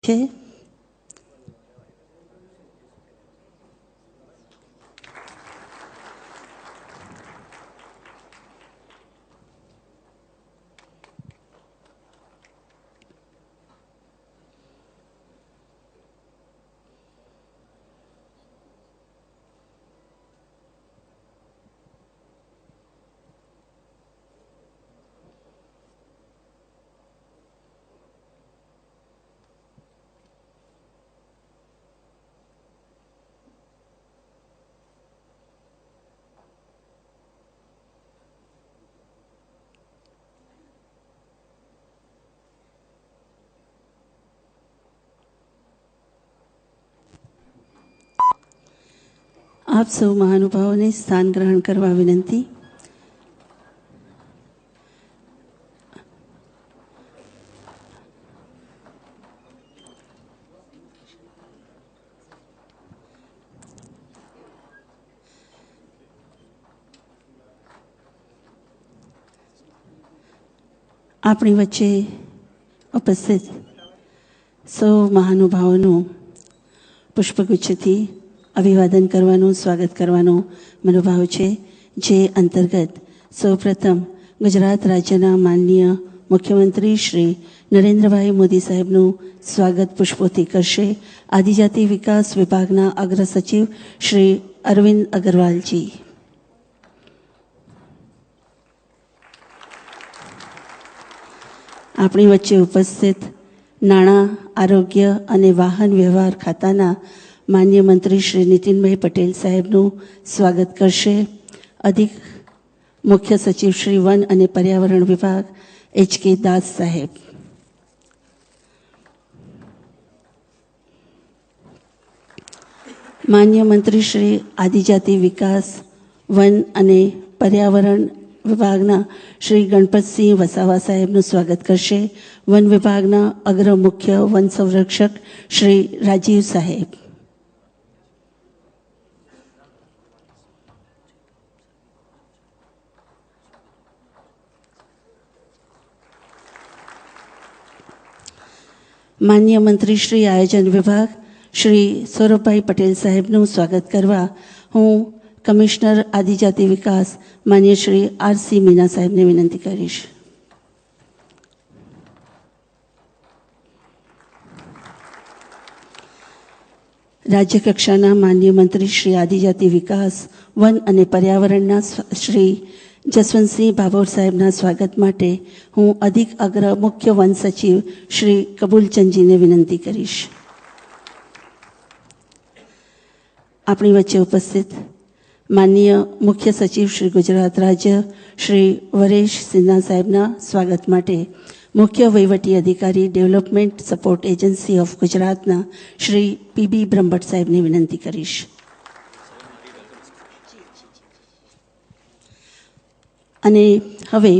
છે. આપ સૌ મહાનુભાવોને સ્થાન ગ્રહણ કરવા વિનંતી. આપણી વચ્ચે ઉપસ્થિત સૌ મહાનુભાવોનું પુષ્પગુચ્છથી અભિવાદન કરવાનું, સ્વાગત કરવાનો મનોભાવ છે. જે અંતર્ગત સૌપ્રથમ ગુજરાત રાજ્યના માનનીય મુખ્યમંત્રી શ્રી નરેન્દ્રભાઈ મોદી સાહેબનું સ્વાગત પુષ્પોથી કરશે આદિજાતિ વિકાસ વિભાગના અગ્ર સચિવ શ્રી અરવિંદ અગ્રવાલજી. આપણી વચ્ચે ઉપસ્થિત નાણાં, આરોગ્ય અને વાહન વ્યવહાર ખાતાના માન્ય મંત્રી શ્રી નીતિનભાઈ પટેલ સાહેબનું સ્વાગત કરશે અધિક મુખ્ય સચિવ શ્રી વન અને પર્યાવરણ વિભાગ એચ.કે. દાસ સાહેબ. માન્ય મંત્રી શ્રી આદિજાતિ વિકાસ, વન અને પર્યાવરણ વિભાગના શ્રી ગણપતસિંહ વસાવા સાહેબનું સ્વાગત કરશે વન વિભાગના અગ્ર મુખ્ય વન સંરક્ષક શ્રી રાજીવ સાહેબ. માન્ય મંત્રી શ્રી આયોજન વિભાગ શ્રી સૌરભભાઈ પટેલ સાહેબનું સ્વાગત કરવા હું કમિશનર આદિજાતિ વિકાસ માન્ય શ્રી આર.સી. મીના સાહેબને વિનંતી કરીશ. રાજ્ય કક્ષાના માન્ય મંત્રી શ્રી આદિજાતિ વિકાસ, વન અને પર્યાવરણના શ્રી જસવંતસિંહ ભાભોર સાહેબના સ્વાગત માટે હું અધિક અગ્ર મુખ્ય વન સચિવ શ્રી કબૂલચંદજીને વિનંતી કરીશ. આપણી વચ્ચે ઉપસ્થિત માનનીય મુખ્ય સચિવ શ્રી ગુજરાત રાજ્ય શ્રી વરેશ સિન્હા સાહેબના સ્વાગત માટે મુખ્ય વહીવટી અધિકારી ડેવલપમેન્ટ સપોર્ટ એજન્સી ઓફ ગુજરાતના શ્રી પી.બી. બ્રહ્મભટ્ટ સાહેબને વિનંતી કરીશ. અને હવે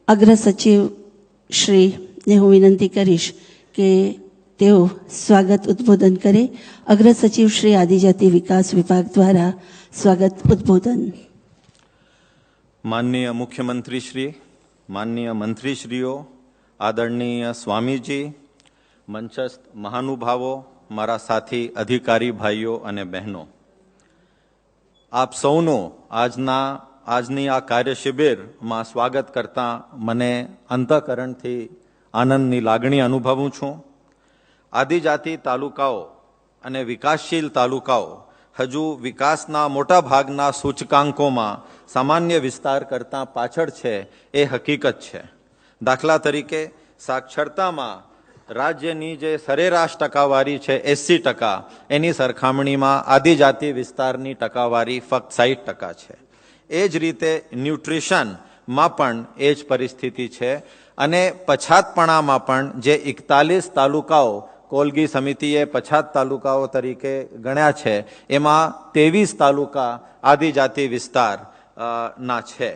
અગ્ર સચિવ શ્રીને હું વિનંતી કરીશ કે તેઓ સ્વાગત ઉદ્બોધન કરે. અગ્ર સચિવ શ્રી આદિજાતિ વિકાસ વિભાગ દ્વારા સ્વાગત ઉદ્બોધન. માનનીય મુખ્યમંત્રી શ્રી, માનનીય મંત્રીશ્રીઓ, આદરણીય સ્વામીજી, મંચસ્થ મહાનુભાવો, મારા સાથી અધિકારી ભાઈઓ અને બહેનો, આપ સૌનો આજની આ કાર્ય શિબિરમાં સ્વાગત કરતા મને અંતઃકરણથી આનંદની લાગણી અનુભવું છું. આદિજાતિ તાલુકાઓ અને વિકાસશીલ તાલુકાઓ હજુ વિકાસના મોટા ભાગના સૂચકાંકોમાં સામાન્ય વિસ્તાર કરતાં પાછળ છે એ હકીકત છે. દાખલા તરીકે સાક્ષરતામાં રાજ્યની જે સરેરાશ ટકાવારી છે 80%, એની સરખામણીમાં આદિજાતિ વિસ્તારની ટકાવારી ફક્ત 60% છે. એ જ રીતે ન્યુટ્રિશનમાં પણ એ જ પરિસ્થિતિ છે અને પછાતપણામાં પણ જે 41 તાલુકાઓ કોલગી સમિતિએ પછાત તાલુકાઓ તરીકે ગણ્યા છે એમાં 23 તાલુકા આદિજાતિ વિસ્તાર ના છે.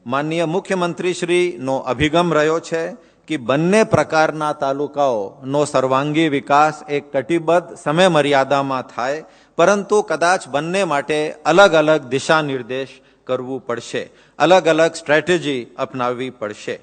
માનનીય મુખ્યમંત્રીશ્રીનો અભિગમ રહ્યો છે કે બંને પ્રકારના તાલુકાઓનો સર્વાંગી વિકાસ એક કટિબદ્ધ સમય મર્યાદામાં થાય, પરંતુ કદાચ બંને માટે અલગ અલગ દિશા નિર્દેશ કરવું પડશે, અલગ અલગ સ્ટ્રેટેજી અપનાવવી પડશે.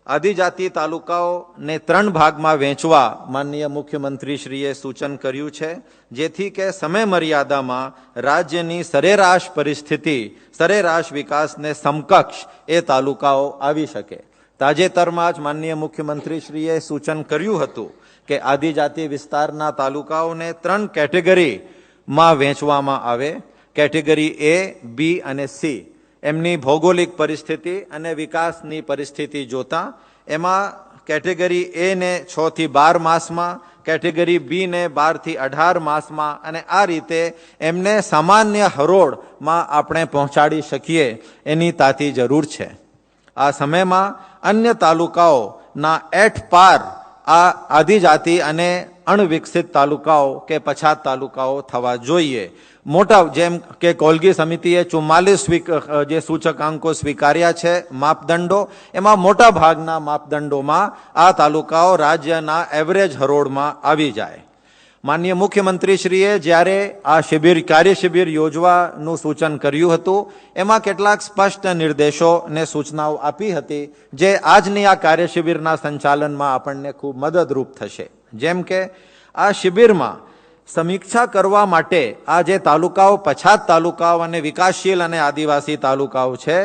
આદિજાતિ તાલુકાઓને 3 ભાગમાં વહેંચવા માનનીય મુખ્યમંત્રીશ્રીએ સૂચન કર્યું છે, જેથી કે સમય મર્યાદામાં રાજ્યની સરેરાશ પરિસ્થિતિ, સરેરાશ વિકાસને સમકક્ષ એ તાલુકાઓ આવી શકે. તાજેતરમાં જ માનનીય મુખ્યમંત્રીશ્રીએ સૂચન કર્યું હતું કે આદિજાતિ વિસ્તારના તાલુકાઓને 3 કેટેગરીમાં વહેંચવામાં આવે. કેટેગરી A, B અને C. એમની ભૌગોલિક પરિસ્થિતિ અને વિકાસની પરિસ્થિતિ જોતા એમાં કેટેગરી A ને 6 થી 12 માસમાં, કેટેગરી B ને 12 થી 18 માસમાં, અને આ રીતે એમને સામાન્ય હરોળમાં આપણે પહોંચાડી શકીએ એની તાતી જરૂર છે. આ સમયમાં અન્ય તાલુકાઓના એટ પાર આ આદિજાતિ અને અણવિકસિત તાલુકાઓ કે પછાત તાલુકાઓ થવા જોઈએ. મોટા જેમ કે કોલગી સમિતિએ 44 જે સૂચકાંકો સ્વીકાર્યા છે માપદંડો, એમાં મોટા ભાગના માપદંડોમાં આ તાલુકાઓ રાજ્યના એવરેજ હરોળમાં આવી જાય. માનનીય મુખ્યમંત્રીશ્રીએ જ્યારે આ કાર્યશિબિર યોજવાનું સૂચન કર્યું હતું એમાં કેટલાક સ્પષ્ટ નિર્દેશો અને સૂચનાઓ આપી હતી જે આજની આ કાર્યશિબિરના સંચાલનમાં આપણને ખૂબ મદદરૂપ થશે. જેમ કે આ શિબિરમાં સમીક્ષા કરવા માટે આ જે તાલુકાઓ, પછાત તાલુકાઓ અને વિકાસશીલ અને આદિવાસી તાલુકાઓ છે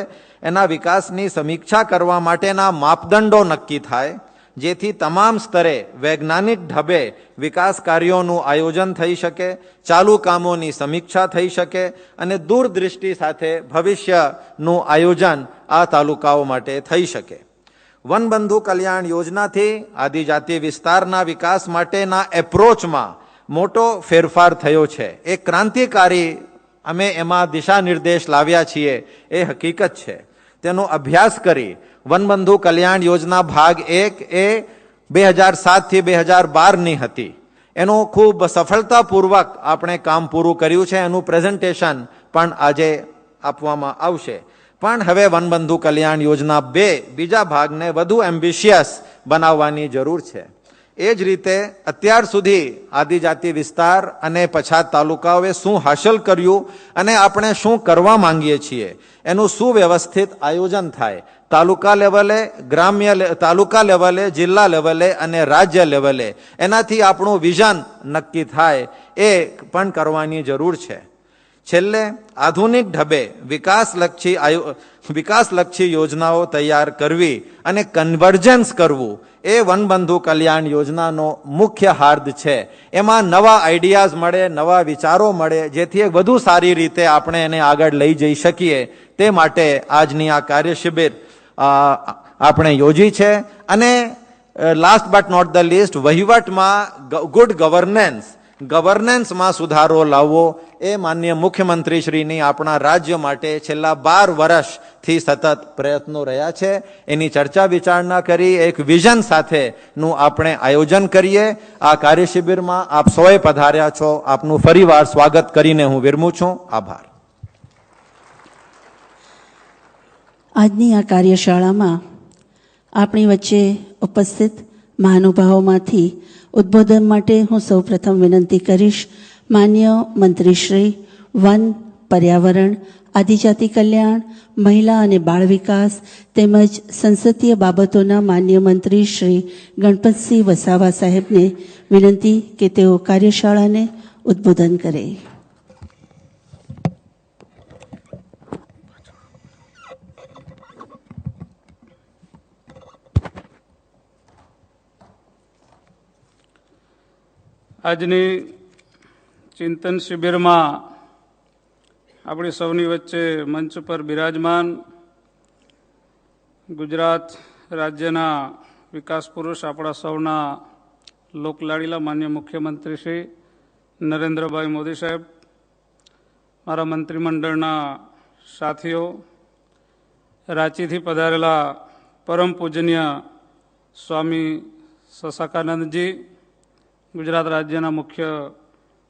એના વિકાસની સમીક્ષા કરવા માટેના માપદંડો નક્કી થાય, જેથી તમામ સ્તરે વૈજ્ઞાનિક ઢબે વિકાસ કાર્યોનું આયોજન થઈ શકે, ચાલુ કામોની સમીક્ષા થઈ શકે અને દૂરદૃષ્ટિ સાથે ભવિષ્યનું આયોજન આ તાલુકાઓ માટે થઈ શકે. વનબંધુ કલ્યાણ યોજનાથી આદિજાતિ વિસ્તારના વિકાસ માટેના એપ્રોચમાં મોટો ફેરફાર થયો છે. એક ક્રાંતિકારી અમે એમાં દિશા નિર્દેશ લાવ્યા છીએ એ હકીકત છે. તેનો અભ્યાસ કરી વનબંધુ કલ્યાણ યોજના ભાગ 1 એ 2007 થી 2012ની હતી. એનું ખૂબ સફળતાપૂર્વક આપણે કામ પૂરું કર્યું છે. એનું પ્રેઝન્ટેશન પણ આજે આપવામાં આવશે. પણ હવે વનબંધુ કલ્યાણ યોજના 2 બીજા ભાગને વધુ એમ્બિશિયસ બનાવવાની જરૂર છે. એ જ રીતે અત્યાર સુધી આદિજાતિ વિસ્તાર અને પછાત તાલુકાઓએ શું હાંસલ કર્યું અને આપણે શું કરવા માંગીએ છીએ એનું સુવ્યવસ્થિત આયોજન થાય. તાલુકા લેવલે, તાલુકા લેવલે, જિલ્લા લેવલે અને રાજ્ય લેવલે એનાથી આપણું વિઝન નક્કી થાય એ પણ કરવાની જરૂર છે. છેલ્લે આધુનિક ઢબે વિકાસલક્ષી યોજનાઓ તૈયાર કરવી અને કન્વર્જન્સ કરવું એ વનબંધુ કલ્યાણ યોજનાનો મુખ્ય હાર્દ છે. એમાં નવા આઈડિયાઝ મળે, નવા વિચારો મળે, જેથી વધુ સારી રીતે આપણે એને આગળ લઈ જઈ શકીએ. તે માટે આજની આ કાર્યશિબિર આપણે યોજી છે. અને last but not the least, વહીવટમાં ગુડ ગવર્નન્સમાં સુધારો લાવવો એ માનનીય મુખ્યમંત્રીશ્રીની આપણા રાજ્ય માટે છેલ્લા 12 વર્ષથી સતત પ્રયત્નો રહ્યા છે. એની ચર્ચા વિચારણા કરી એક વિઝન સાથેનું આપણે આયોજન કરીએ. આ કાર્યશિબિરમાં આપ સૌએ પધાર્યા છો. આપનું ફરીવાર સ્વાગત કરીને હું વિરમું છું. આભાર. આજની આ કાર્યશાળામાં આપણી વચ્ચે ઉપસ્થિત મહાનુભાવોમાંથી ઉદ્બોધન માટે હું સૌ પ્રથમ વિનંતી કરીશ માન્ય મંત્રીશ્રી વન, પર્યાવરણ, આદિજાતિ કલ્યાણ, મહિલા અને બાળ વિકાસ તેમજ સંસદીય બાબતોના માન્ય મંત્રી શ્રી ગણપતસિંહ વસાવા સાહેબને વિનંતી કે તેઓ કાર્યશાળાને ઉદ્બોધન કરે. આજની ચિંતન શિબિરમાં આપણી સૌની વચ્ચે મંચ પર બિરાજમાન ગુજરાત રાજ્યના વિકાસ પુરુષ, આપણા સૌના લોકલાડીલા માન્ય મુખ્યમંત્રી શ્રી નરેન્દ્રભાઈ મોદી સાહેબ, મારા મંત્રીમંડળના સાથીઓ, રાંચીથી પધારેલા પરમ પૂજનીય સ્વામી સસાકાનંદજી, ગુજરાત રાજ્યના મુખ્ય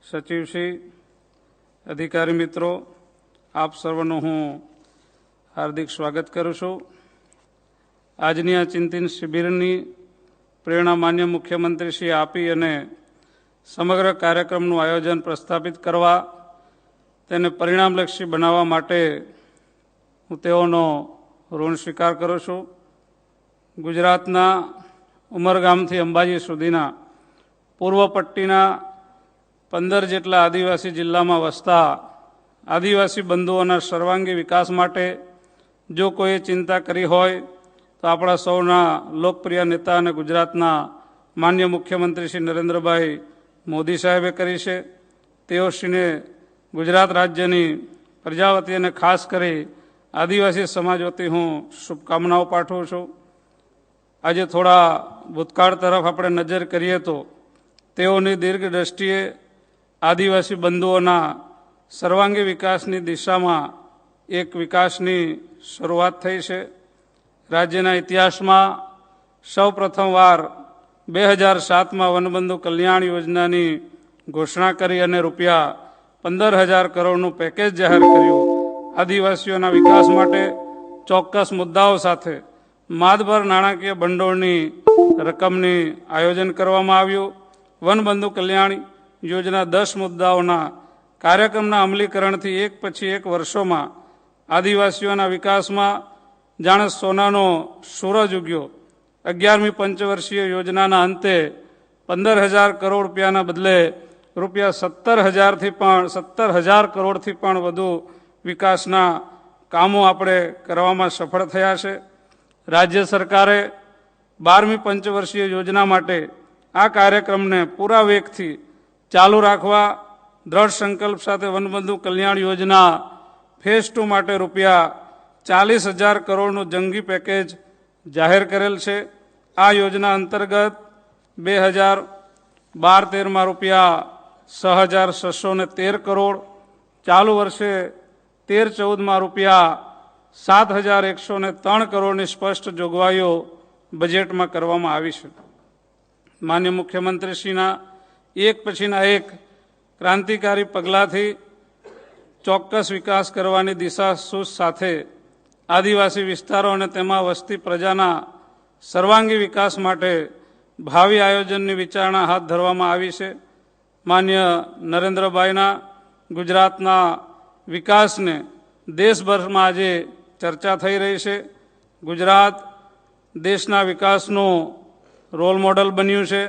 સચિવશ્રી, અધિકારી મિત્રો, આપ સર્વનું હું હાર્દિક સ્વાગત કરું છું. આજની આ ચિંતન શિબિરની પ્રેરણા માન્ય મુખ્યમંત્રીશ્રીએ આપી અને સમગ્ર કાર્યક્રમનું આયોજન પ્રસ્થાપિત કરવા, તેને પરિણામલક્ષી બનાવવા માટે હું તેઓનો ઋણ સ્વીકાર કરું છું. ગુજરાતના ઉમરગામથી અંબાજી સુધીના પૂર્વ પટ્ટીના 15 જેટલા આદિવાસી જિલ્લામાં વસતા આદિવાસી બંધુઓના સર્વાંગી વિકાસ માટે જો કોઈએ ચિંતા કરી હોય તો આપણા સૌના લોકપ્રિય નેતા અને ગુજરાતના માન્ય મુખ્યમંત્રી શ્રી નરેન્દ્રભાઈ મોદી સાહેબે કરી છે. તેઓશ્રીને ગુજરાત રાજ્યની પ્રજા વતી અને ખાસ કરી આદિવાસી સમાજ વતી હું શુભકામનાઓ પાઠવું છું. આજે થોડા ભૂતકાળ તરફ આપણે નજર કરીએ તો તેઓની દીર્ઘ દ્રષ્ટિએ આદિવાસી બંધુઓના સર્વાંગી વિકાસની દિશામાં એક વિકાસની શરૂઆત થઈ છે. રાજ્યના ઇતિહાસમાં સૌ પ્રથમવાર 2007માં વનબંધુ કલ્યાણ યોજનાની ઘોષણા કરી અને રૂપિયા 15,000 કરોડનું પેકેજ જાહેર કર્યું. આદિવાસીઓના વિકાસ માટે ચોક્કસ મુદ્દાઓ સાથે માદભર નાણાકીય ભંડોળની રકમની આયોજન કરવામાં આવ્યું. વનબંધુ કલ્યાણ યોજના 10 મુદ્દાઓના કાર્યક્રમના અમલીકરણથી એક પછી એક વર્ષોમાં આદિવાસીઓના વિકાસમાં જાણે સોનાનો સૂરજ ઉગ્યો. 11મી પંચવર્ષીય યોજનાના અંતે 15,000 કરોડ રૂપિયાના બદલે રૂપિયા 17,000 કરોડથી પણ વધુ વિકાસના કામો આપણે કરવામાં સફળ થયા છે. રાજ્ય સરકારે 12મી પંચવર્ષીય યોજના માટે આ કાર્યક્રમને પૂરા વેગથી ચાલુ રાખવા દ્રઢ સંકલ્પ સાથે વનબંધુ કલ્યાણ યોજના ફેઝ 2 માટે રૂપિયા 40,000 કરોડનું જંગી પેકેજ જાહેર કરેલ છે. આ યોજના અંતર્ગત 2012-13માં રૂપિયા 6,613 કરોડ, ચાલુ વર્ષે 13-14માં રૂપિયા 7,103 કરોડની સ્પષ્ટ જોગવાઈઓ બજેટમાં કરવામાં આવી છે. માન્ય મુખ્યમંત્રીશ્રીના એક પછીના એક ક્રાંતિકારી પગલાંથી ચોક્કસ વિકાસ કરવાની દિશાસૂચ સાથે આદિવાસી વિસ્તારો અને તેમાં વસતી પ્રજાના સર્વાંગી વિકાસ માટે ભાવિ આયોજનની વિચારણા હાથ ધરવામાં આવી છે. માન્ય નરેન્દ્રભાઈના ગુજરાતના વિકાસને દેશભરમાં આજે ચર્ચા થઈ રહી છે. ગુજરાત દેશના વિકાસનું રોલ મોડલ બન્યું છે.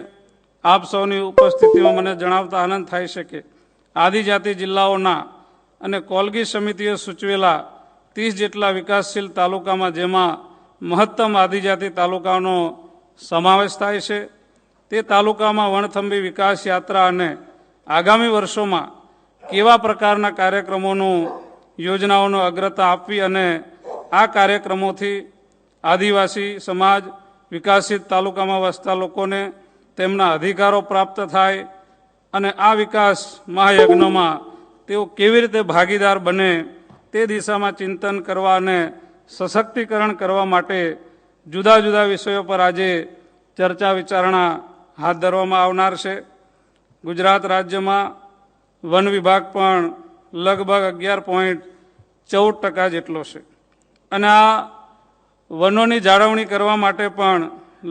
આપ સૌની ઉપસ્થિતિમાં મને જણાવતા આનંદ થાય છે કે આદિજાતિ જિલ્લાઓના અને કોલગી સમિતિએ સૂચવેલા 30 જેટલા વિકાસશીલ તાલુકામાં જેમાં મહત્તમ આદિજાતિ તાલુકાનો સમાવેશ થાય છે. તે તાલુકામાં વણથંભી વિકાસ યાત્રા અને આગામી વર્ષોમાં કેવા પ્રકારના કાર્યક્રમોનું યોજનાઓનો અગ્રતા આપવી અને આ કાર્યક્રમોથી આદિવાસી સમાજ વિકાસિત તાલુકામાં વસતા લોકોને તેમના અધિકારો પ્રાપ્ત થાય અને આ વિકાસ મહાયજ્ઞમાં તેઓ કેવી રીતે ભાગીદાર બને તે દિશામાં ચિંતન કરવા અને સશક્તિકરણ કરવા માટે જુદા જુદા વિષયો પર આજે ચર્ચા વિચારણા હાથ ધરવામાં આવનાર છે. ગુજરાત રાજ્યમાં વન વિભાગ પણ લગભગ 11.14% જેટલો છે અને આ વનોની જાળવણી કરવા માટે પણ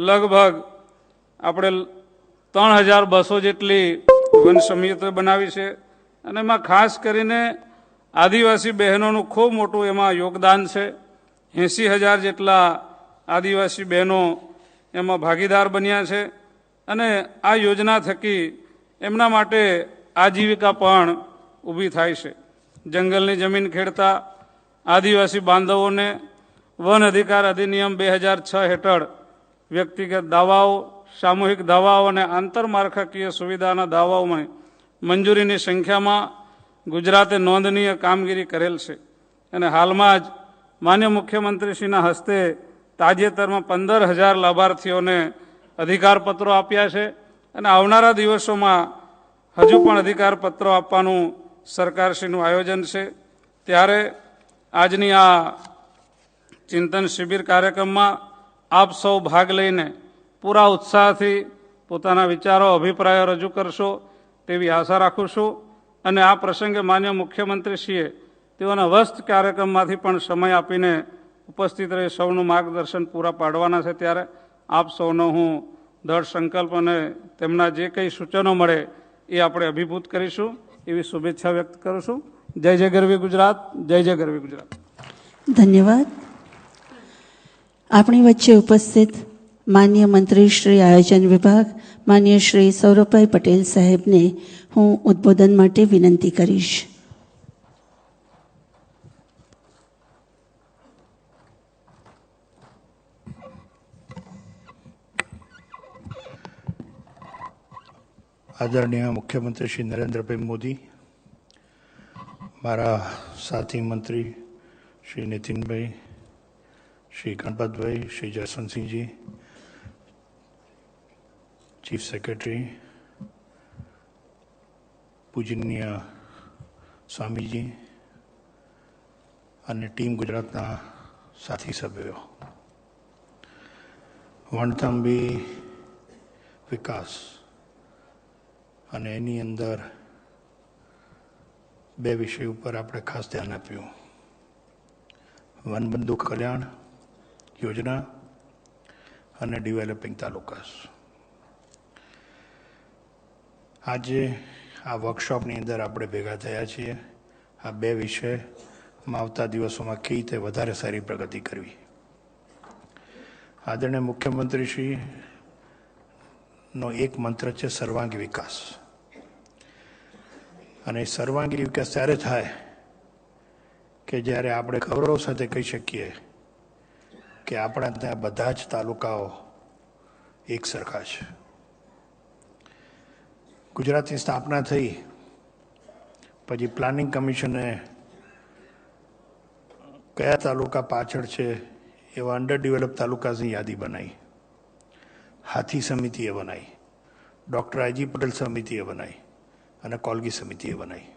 લગભગ આપણે 3,200 જેટલી વન સમિતિઓ બનાવી છે અને એમાં ખાસ કરીને આદિવાસી બહેનોનું ખૂબ મોટું એમાં યોગદાન છે. 80,000 જેટલા આદિવાસી બહેનો એમાં ભાગીદાર બન્યા છે અને આ યોજના થકી એમના માટે આજીવિકા પણ ઊભી થાય છે. જંગલની જમીન ખેડતા આદિવાસી બાંધવોને વન અધિકાર અધિનિયમ 2006 હેઠળ વ્યક્તિગત દાવાઓ, સામૂહિક દાવાઓ અને આંતરમાળખાકીય સુવિધાના દાવાઓમાં મંજૂરીની સંખ્યામાં ગુજરાતે નોંધનીય કામગીરી કરેલ છે અને હાલમાં જ માન્ય મુખ્યમંત્રીશ્રીના હસ્તે તાજેતરમાં 15,000 લાભાર્થીઓને અધિકારપત્રો આપ્યા છે અને આવનારા દિવસોમાં હજુ પણ અધિકારપત્રો આપવાનું સરકારશ્રીનું આયોજન છે. ત્યારે આજની આ ચિંતન શિબિર કાર્યક્રમમાં આપ સૌ ભાગ લઈને પૂરા ઉત્સાહથી પોતાના વિચારો, અભિપ્રાયો રજૂ કરશો તેવી આશા રાખું છું અને આ પ્રસંગે માન્ય મુખ્યમંત્રીશ્રીએ તેઓના વસ્ત કાર્યક્રમમાંથી પણ સમય આપીને ઉપસ્થિત રહી સૌનું માર્ગદર્શન પૂરા પાડવાના છે. ત્યારે આપ સૌનો હું દૃઢ સંકલ્પ અને તેમના જે કંઈ સૂચનો મળે એ આપણે અભિભૂત કરીશું એવી શુભેચ્છા વ્યક્ત કરું છું. જય જય ગરવી ગુજરાત, જય જય ગરવી ગુજરાત. ધન્યવાદ. આપણી વચ્ચે ઉપસ્થિત માન્ય મંત્રી શ્રી આયોજન વિભાગ માન્ય શ્રી સૌરભભાઈ પટેલ સાહેબને હું ઉદ્બોધન માટે વિનંતી કરીશ. આદરણીય મુખ્યમંત્રી શ્રી નરેન્દ્રભાઈ મોદી, મારા સાથી મંત્રી શ્રી નીતિનભાઈ, શ્રી ગણપતભાઈ, શ્રી જસવંતસિંહજી, ચીફ સેક્રેટરી, પૂજનીય સ્વામીજી અને ટીમ ગુજરાતના સાથી સભ્યો, વણથંભી વિકાસ અને એની અંદર બે વિષય ઉપર આપણે ખાસ ધ્યાન આપ્યું: વનબંધુ કલ્યાણ યોજના અને ડેવલપિંગ તાલુકાસ. આજે આ વર્કશોપની અંદર આપણે ભેગા થયા છીએ આ બે વિષયમાં આવતા દિવસોમાં કઈ રીતે વધારે સારી પ્રગતિ કરવી. આદરણીય મુખ્યમંત્રીશ્રીનો એક મંત્ર છે સર્વાંગી વિકાસ. અને સર્વાંગી વિકાસ ત્યારે થાય કે જ્યારે આપણે ગૌરવ સાથે કહી શકીએ કે આપણા ત્યાં બધા જ તાલુકાઓ એક સરખા છે. ગુજરાતની સ્થાપના થઈ પછી પ્લાનિંગ કમિશને કયા તાલુકા પાછળ છે એવા અંડર ડેવલપ તાલુકાની યાદી બનાવી, હાથી સમિતિએ બનાવી, ડૉક્ટર આઈજી પટેલ સમિતિએ બનાવી અને કોલગી સમિતિએ બનાવી.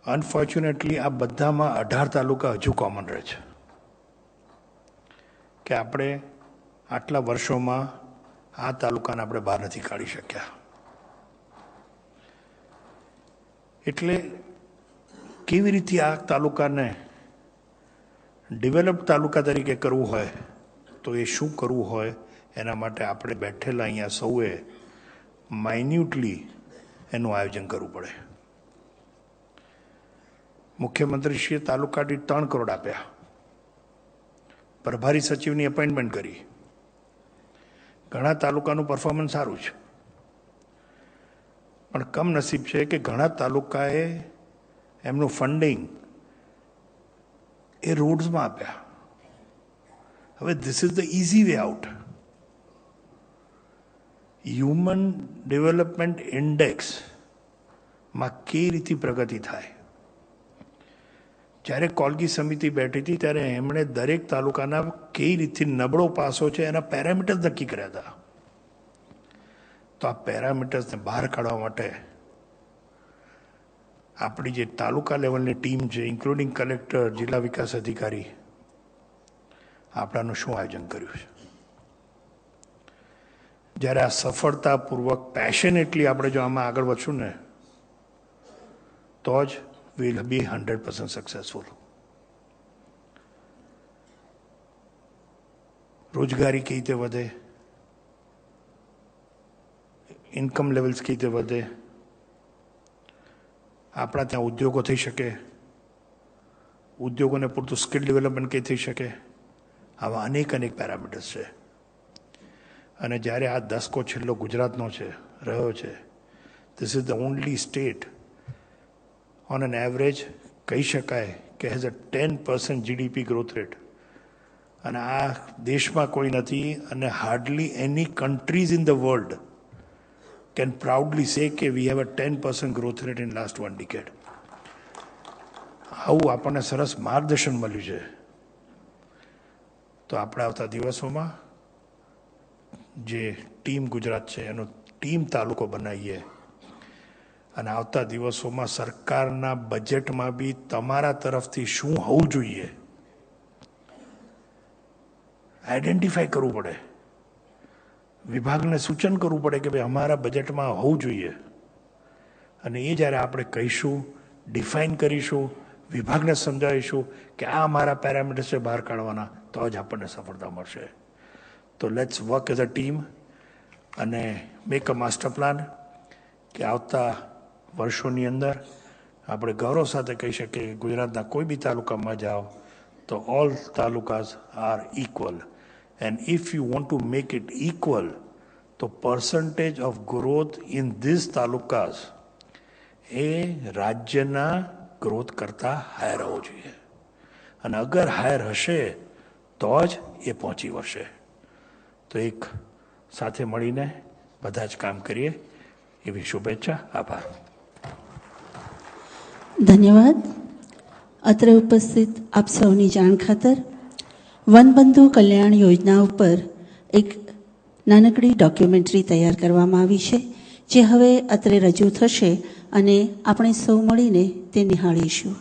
અનફોર્ચ્યુનેટલી આ બધામાં 18 તાલુકા હજુ કોમન રહે છે કે આપણે આટલા વર્ષોમાં આ તાલુકાને આપણે બહાર નથી કાઢી શક્યા. એટલે કેવી રીતે આ તાલુકાને ડેવલપ તાલુકા તરીકે કરવું હોય તો એ શું કરવું હોય એના માટે આપણે બેઠેલા અહીંયા સૌએ માઇન્યુટલી એનું આયોજન કરવું પડે. મુખ્યમંત્રીશ્રીએ તાલુકા દીઠ 3 કરોડ આપ્યા, પ્રભારી સચિવની એપોઇન્ટમેન્ટ કરી. ઘણા તાલુકાનું પરફોર્મન્સ સારું છે, પણ કમનસીબ છે કે ઘણા તાલુકાએ એમનું ફંડિંગ એ રોડ્સમાં આપ્યા. હવે this is the easy way out. Human development ઇન્ડેક્સમાં કઈ રીતે પ્રગતિ થાય. જ્યારે કોલગી સમિતિ બેઠી હતી ત્યારે એમણે દરેક તાલુકાના કઈ રીતે નબળો પાસો છે એના પેરામીટર્સ નક્કી કર્યા હતા. તો આ પેરામીટર્સને બહાર કાઢવા માટે આપણી જે તાલુકા લેવલની ટીમ છે, ઇન્ક્લુડિંગ કલેક્ટર, જિલ્લા વિકાસ અધિકારી, આપણાનું શું આયોજન કર્યું છે. જ્યારે આ સફળતાપૂર્વક પેશનેટલી આપણે જો આમાં આગળ વધશું ને તો જ વિલ બી 100% સક્સેસફુલ. રોજગારી કઈ રીતે વધે, ઇન્કમ લેવલ્સ કઈ રીતે વધે, આપણા ત્યાં ઉદ્યોગો થઈ શકે, ઉદ્યોગોને પૂરતું સ્કિલ ડેવલપમેન્ટ કઈ થઈ શકે, આવા અનેક પેરામીટર્સ છે. અને જ્યારે આ દસકો છેલ્લો ગુજરાતનો છે રહ્યો છે, this is the only state on an average કહી શકાય કે has a 10% GDP growth rate. અને આ દેશમાં કોઈ નથી અને hardly any countries in the world can proudly સે કે we have a 10% growth rate in last 1 decade. આવું આપણને સરસ માર્ગદર્શન મળ્યું છે. તો આપણે આવતા દિવસોમાં જે ટીમ ગુજરાત છે એનો ટીમ તાલુકો બનાવીએ અને આવતા દિવસોમાં સરકારના બજેટમાં બી તમારા તરફથી શું હોવું જોઈએ આઈડેન્ટિફાઈ કરવું પડે. વિભાગને સૂચન કરવું પડે કે ભાઈ અમારા બજેટમાં હોવું જોઈએ. અને એ જ્યારે આપણે કહીશું, ડિફાઇન કરીશું, વિભાગને સમજાવીશું કે આ અમારા પેરામીટર્સ છે બહાર કાઢવાના, તો જ આપણને સફળતા મળશે. તો let's work as a team અને મેક અ માસ્ટર પ્લાન કે આવતા વર્ષોની અંદર આપણે ગૌરવ સાથે કહી શકીએ કે ગુજરાતના કોઈ બી તાલુકામાં જાઓ તો all talukas are equal. And if you want to make it equal, the percentage of growth in these talukas એ રાજ્યના ગ્રોથ કરતાં હાયર હોવો જોઈએ. અને અગર હાયર હશે તો જ એ પહોંચી વળશે. તો એક સાથે મળીને બધા જ કામ કરીએ એવી શુભેચ્છા. આભાર. ધન્યવાદ. અત્રે ઉપસ્થિત આપ સૌની જાણ ખાતર વનબંધુ કલ્યાણ યોજના ઉપર એક નાનકડી ડોક્યુમેન્ટરી તૈયાર કરવામાં આવી છે, જે હવે અત્રે રજૂ થશે અને આપણે સૌ મળીને તે નિહાળીશું.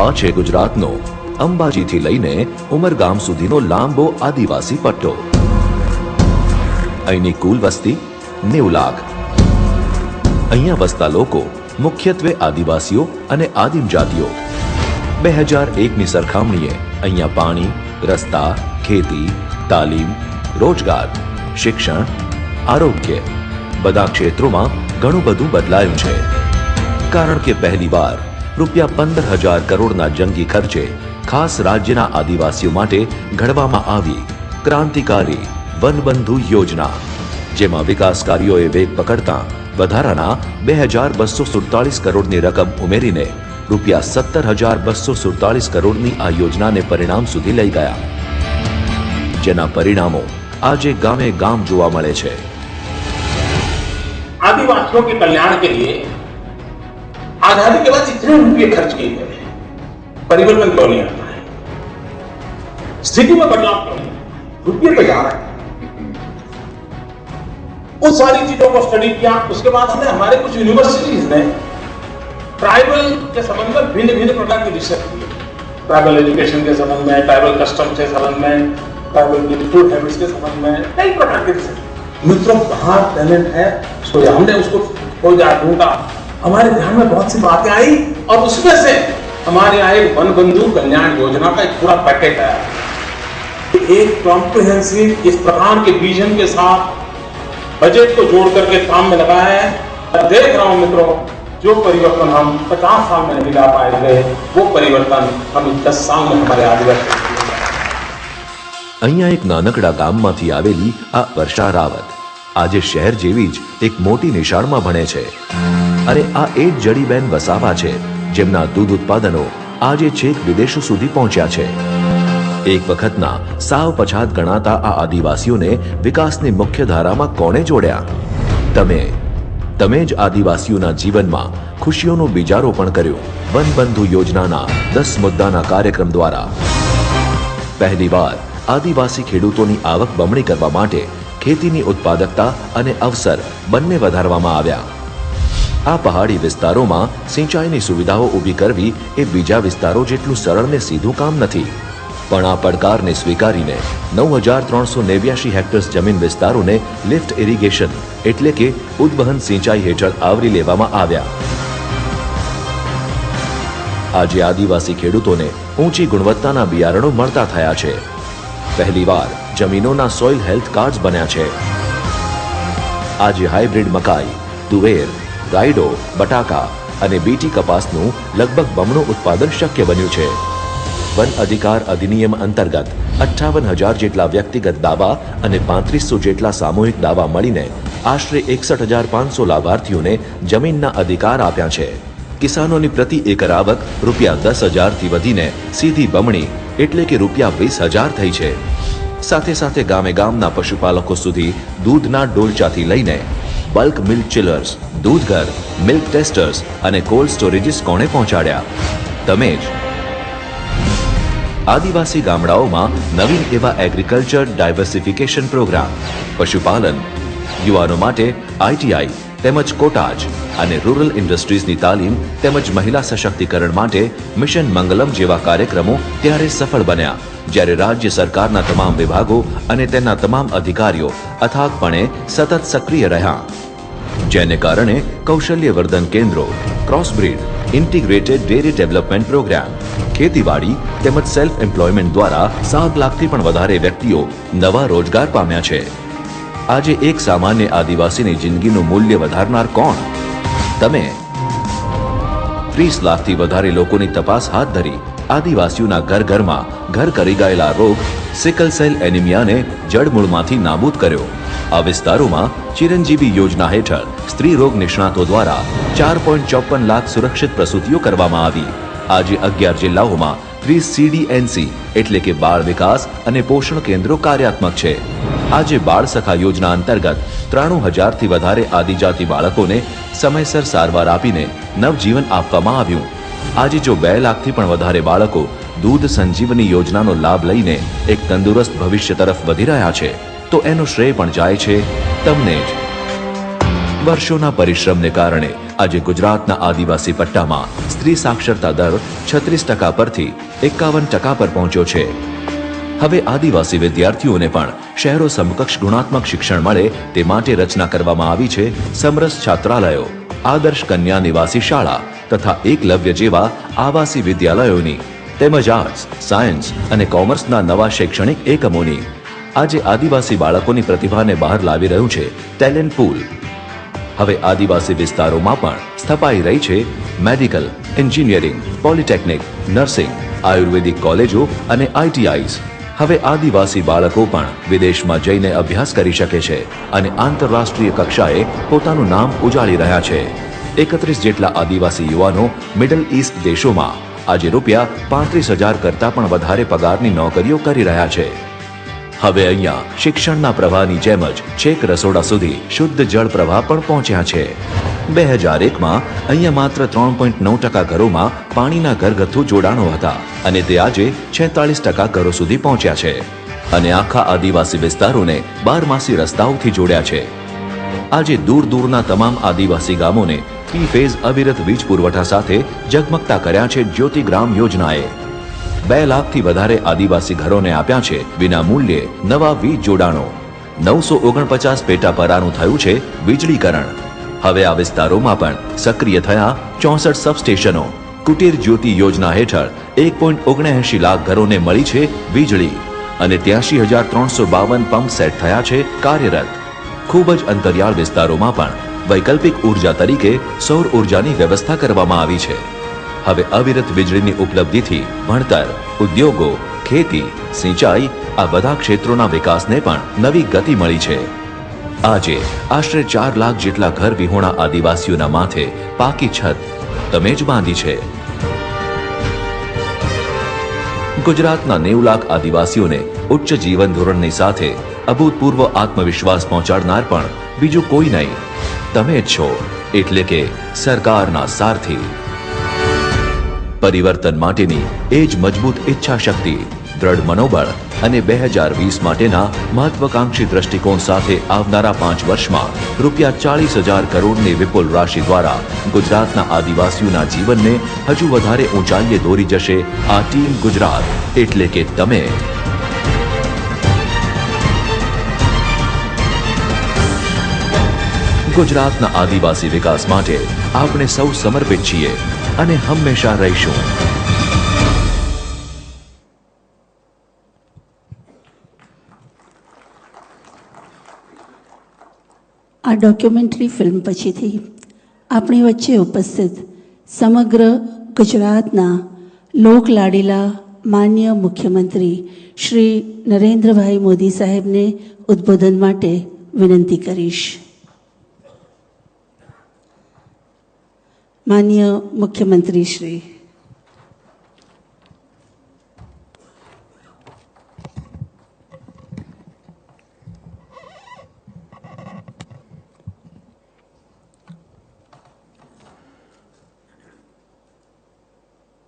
આ છે ગુજરાતનો અંબાજીથી લઈને ઉમરગામ સુધીનો લાંબો આદિવાસી પટ્ટો. અહીંની કુલ વસ્તી 90 લાખ. અહીંયા વસતા લોકો મુખ્યત્વે આદિવાસીઓ અને આદિમ જાતિઓ. 2001ની સરખામણીએ અહીંયા પાણી, રસ્તા, ખેતી, તાલીમ, રોજગાર, શિક્ષણ, આરોગ્ય બધા ક્ષેત્રોમાં ઘણું બધું બદલાયું છે. કારણ કે પહેલીવાર રૂપિયા 15,000 કરોડના જંગી ખર્ચે ખાસ રાજ્યના આદિવાસીઓ માટે ઘડવામાં આવી ક્રાંતિકારી વનબંધુ યોજના, જેમાં વિકાસ કાર્યોએ વેગ પકડતા વધારાના 2,247 કરોડની રકમ ઉમેરીને રૂપિયા 17,247 કરોડની આ યોજનાને પરિણામ સુધી લઈ ગયા, જેના પરિણામો આજે ગામે ગામ જોવા મળે છે. आदिवासियों के कल्याण के लिए आजादी के बाद इतने रुपये खर्च किए गए, परिवर्तन क्यों नहीं आता है? स्थिति में बदलाव क्यों नहीं? रुपये तो जा रहे हैं. उस सारी चीजों को स्टडी किया. उसके बाद हमने हमारे कुछ यूनिवर्सिटीज ने ट्राइबल के संबंध में भिन्न भिन्न प्रकार की रिसर्च की. ट्राइबल एजुकेशन के संबंध में, ट्राइबल कस्टम के संबंध में, ट्राइबल की फूड हैबिट्स के संबंध में कई प्रकार की रिसर्च. मित्रों, कहाँ टैलेंट है उसको हमने उसको खोजा ढूंढा. हमारे ध्यान में बहुत सी बातें आई और उसमें से हमारे यहाँ एक वन बंधु कल्याण योजना का एक पूरा पैकेज आया. एक कॉम्प्रिहेंसिव इस प्रकार के विजन के साथ बजट को जोड़ करके काम में लगाया है. देख रहा हूं मित्रों, जो परिवर्तन हम 50 साल में नहीं ला पाए, वो परिवर्तन हम 10 साल में हमारे आदिवासी. અહીંયા એક નાનકડા ગામમાંથી આવેલી આ વર્ષા રાવત આજે શહેર જેવી જ એક મોટી નિશાળમાં ભણે છે. અને આ એ જ જડીબેન વસાવા છે, જેમના દૂધ ઉત્પાદનો આજે છેક વિદેશો સુધી પહોંચ્યા છે. એક વખતના સાવ પછાત ગણાતા આ આદિવાસીઓને વિકાસની મુખ્ય ધારામાં કોણે જોડ્યા? તમે જ આદિવાસીઓના જીવનમાં ખુશીઓનો બીજારોપણ કર્યો વનબંધુ યોજનાના 10 મુદ્દાના કાર્યક્રમ દ્વારા. પહેલીવાર આદિવાસી ખેડૂતોની આવક બમણી કરવા માટે ખેતીની ઉત્પાદકતા અને અવસર બંને વધારવામાં આવ્યા. આ પહાડી વિસ્તારોમાં સિંચાઈની સુવિધાઓ ઊભી કરવી એ બીજા વિસ્તારો જેટલું સરળ ને સીધું કામ નથી. પણ આ પડકારને સ્વીકારીને 9,389 હેક્ટર્સ જમીન વિસ્તારોને લિફ્ટ ઇરિગેશન એટલે કે ઉદ્વહન સિંચાઈ હેઠળ આવરી લેવામાં આવ્યા. આજે આદિવાસી ખેડૂતોને ઊંચી ગુણવત્તાના બિયારણો મળતા થયા છે. પહેલીવાર જમીનોના સોઇલ હેલ્થ કાર્ડ્સ બન્યા છે. આજે હાઇબ્રિડ મકાઈ, તુવેર, રાયડો, બટાકા અને બીટી કપાસનું લગભગ બમણું ઉત્પાદન શક્ય બન્યું છે. વન અધિકાર અધિનિયમ અંતર્ગત 58,000 જેટલા વ્યક્તિગત દાવા અને 3500 જેટલા સામૂહિક દાવા મળીને આશરે 61,500 લાભાર્થીઓને જમીનના અધિકાર આપ્યા છે. કિસાનોની પ્રતિ એકર આવક રૂપિયા 10,000થી વધીને સીધી બમણી એટલે કે રૂપિયા 20,000 થઈ છે. સાથે સાથે ગામે ગામના પશુપાલકો સુધી દૂધના ડોલચાથી લઈને bulk milk chillers, દૂધઘર, milk testers અને કોલ્ડ સ્ટોરેજીસ કોણે પહોંચાડ્યા? તમે જ. આદિવાસી ગામડાઓમાં નવીન એવા એગ્રીકલ્ચર ડાયવર્સિફિકેશન પ્રોગ્રામ, પશુપાલન, યુવાનો માટે આઈટીઆઈ તેમજ કોટાજ અને રૂરલ ઇન્ડસ્ટ્રીઝની તાલીમ તેમજ મહિલા સશક્તિકરણ માટે મિશન મંગલમ જેવા કાર્યક્રમો ત્યારે સફળ બન્યા, જ્યારે રાજ્ય સરકારના તમામ વિભાગો અને તેના તમામ અધિકારીઓ અથાગપણે સતત સક્રિય રહ્યા. જેને કારણે કૌશલ્યવર્ધન કેન્દ્રો, crossbreed, integrated dairy development programme, ખેતીવાડી તેમજ સેલ્ફ એમ્પ્લોયમેન્ટ દ્વારા 7 લાખથી પણ વધારે વ્યક્તિઓ નવા રોજગાર પામ્યા છે. આજે એક સામાન્ય આદિવાસીની જિંદગીનું મૂલ્ય વધારનાર કોણ? તમે. 30 લાખથી વધારે લોકોની તપાસ હાથ ધરી આદિવાસીઓના ઘર ઘરમાં ઘર કરી ગયેલા રોગ સિકલ સેલ એનિમિયાને જડમૂળમાંથી નાબૂદ કર્યો. આ વિસ્તારોમાં ચિરંજીવી યોજના હેઠળ સ્ત્રી રોગ નિષ્ણાતો દ્વારા 4.54 લાખ સુરક્ષિત પ્રસૂતિઓ કરવામાં આવી. આજે 11 જિલ્લાઓમાં 30 CDNC એટલે કે બાળ વિકાસ અને પોષણ કેન્દ્રો કાર્યાત્મક છે. આજે બાળ સખા યોજના અંતર્ગત 93,000થી વધારે આદિજાતિ બાળકોને સમયસર સારવાર આપીને નવજીવન આપવામાં આવ્યું. આજે જો 2 લાખથી પણ વધારે બાળકો દૂધ સંજીવની યોજનાનો લાભ લઈને એક તંદુરસ્ત ભવિષ્ય તરફ વધી રહ્યા છે તો એનો શ્રેય પણ જાય છે તમને જ. વર્ષોના પરિશ્રમને કારણે આજે ગુજરાતના આદિવાસી પટ્ટામાં સ્ત્રી સાક્ષરતા દર 36% પરથી 51% પર પહોંચ્યો છે. હવે આદિવાસી વિદ્યાર્થીઓને પણ શહેરો સમકક્ષ ગુણાત્મક શિક્ષણ મળે તે માટે રચના કરવામાં આવી છે સમરસ છાત્રાલયો, આદર્શ કન્યા નિવાસી શાળા તથા એકલવ્ય જેવા આવાસી વિદ્યાલયોની તેમજ આર્ટ્સ, સાયન્સ અને કોમર્સના નવા શૈક્ષણિક એકમોની. આજે આદિવાસી બાળકોની પ્રતિભાને બહાર લાવી રહ્યું છે ટેલેન્ટ પૂલ. હવે આદિવાસી વિસ્તારોમાં પણ સ્થપાઈ રહી છે મેડિકલ, એન્જિનિયરિંગ, પોલિટેકનિક, નર્સિંગ, આયુર્વેદિક કોલેજો અને ITIs. હવે આદિવાસી બાળકો પણ વિદેશમાં જઈને અભ્યાસ કરી શકે છે અને આંતરરાષ્ટ્રીય કક્ષાએ પોતાનું નામ ઉજાળી રહ્યા છે. 31 જેટલા આદિવાસી યુવાનો મિડલ ઈસ્ટ દેશોમાં આજે ₹35,000 કરતાં પણ વધારે પગારની નોકરીઓ કરી રહ્યા છે. હવે અહીંયા શિક્ષણના પ્રવાહની જેમ જ છેક રસોડા સુધી શુદ્ધ જળ પ્રવાહ પણ પહોંચ્યા છે. 2001માં અહીંયા માત્ર 3.9% ઘરોમાં પાણીના ઘરગથ્થુ જોડાણો હતા અને તે આજે 46% ઘરો સુધી પહોંચ્યા છે અને આખા આદિવાસી વિસ્તારોને 12માસી રસ્તાઓથી જોડ્યા છે. આજે દૂર દૂરના તમામ આદિવાસી ગામોને 3 ફેઝ અવિરત વીજ પુરવઠા સાથે જગમગતા કર્યા છે જ્યોતિગ્રામ યોજનાએ. 2 લાખથી વધારે આદિવાસી ઘરોને આપ્યા છે વિના મૂલ્યે નવા વીજ જોડાણો. 949 પેટા પરાનું થયું છે વીજળીકરણ. હવે આ વિસ્તારોમાં પણ સક્રિય થયા 64 સબસ્ટેશનો. કુટીર જ્યોતિ યોજના હેઠળ 1.79 લાખ ઘરોને મળી છે વીજળી અને 83,352 પંપ સેટ થયા છે કાર્યરત. ખૂબ જ અંતરિયાળ વિસ્તારોમાં પણ વૈકલ્પિક ઉર્જા તરીકે સૌર ઉર્જાની વ્યવસ્થા કરવામાં આવી છે. હવે અવિરત વીજળીની ઉપલબ્ધિથી ભણતર, ઉદ્યોગો, ખેતી, સિંચાઈ આ બધા ક્ષેત્રોના વિકાસને પણ નવી ગતિ મળી છે. આજે આશરે 4 લાખ જેટલા ઘર વિહોણા આદિવાસીઓના માથે પાકી છત તમે જ બાંધી છે. ગુજરાતના 90 લાખ આદિવાસીઓને ઉચ્ચ જીવન ધોરણની સાથે અભૂતપૂર્વ આત્મવિશ્વાસ પહોંચાડનાર પણ બીજું કોઈ નહીં, તમે જ છો. એટલે કે સરકારના સારથી. પરિવર્તન માટેની એ જ મજબૂત ઈચ્છા શક્તિ, દ્રઢ મનોબળ અને 2020 માટેના મહત્વકાંક્ષી દ્રષ્ટિકોણ સાથે આવનારા 5 વર્ષમાં ₹40,000 કરોડની વિપુલ રાશિ દ્વારા ગુજરાતના આદિવાસીઓના જીવનને હજુ વધારે ઊંચાઈએ દોરી જશે આ ટીમ ગુજરાત એટલે કે તમે. ગુજરાતના આદિવાસી વિકાસ માટે આપણે સૌ સમર્પિત છીએ અને હંમેશા રહીશું. આ ડોક્યુમેન્ટરી ફિલ્મ પછીથી આપણી વચ્ચે ઉપસ્થિત સમગ્ર ગુજરાતના લોકલાડીલા માન્ય મુખ્યમંત્રી શ્રી નરેન્દ્રભાઈ મોદી સાહેબને ઉદ્બોધન માટે વિનંતી કરીશ. માન્ય મુખ્યમંત્રી શ્રી.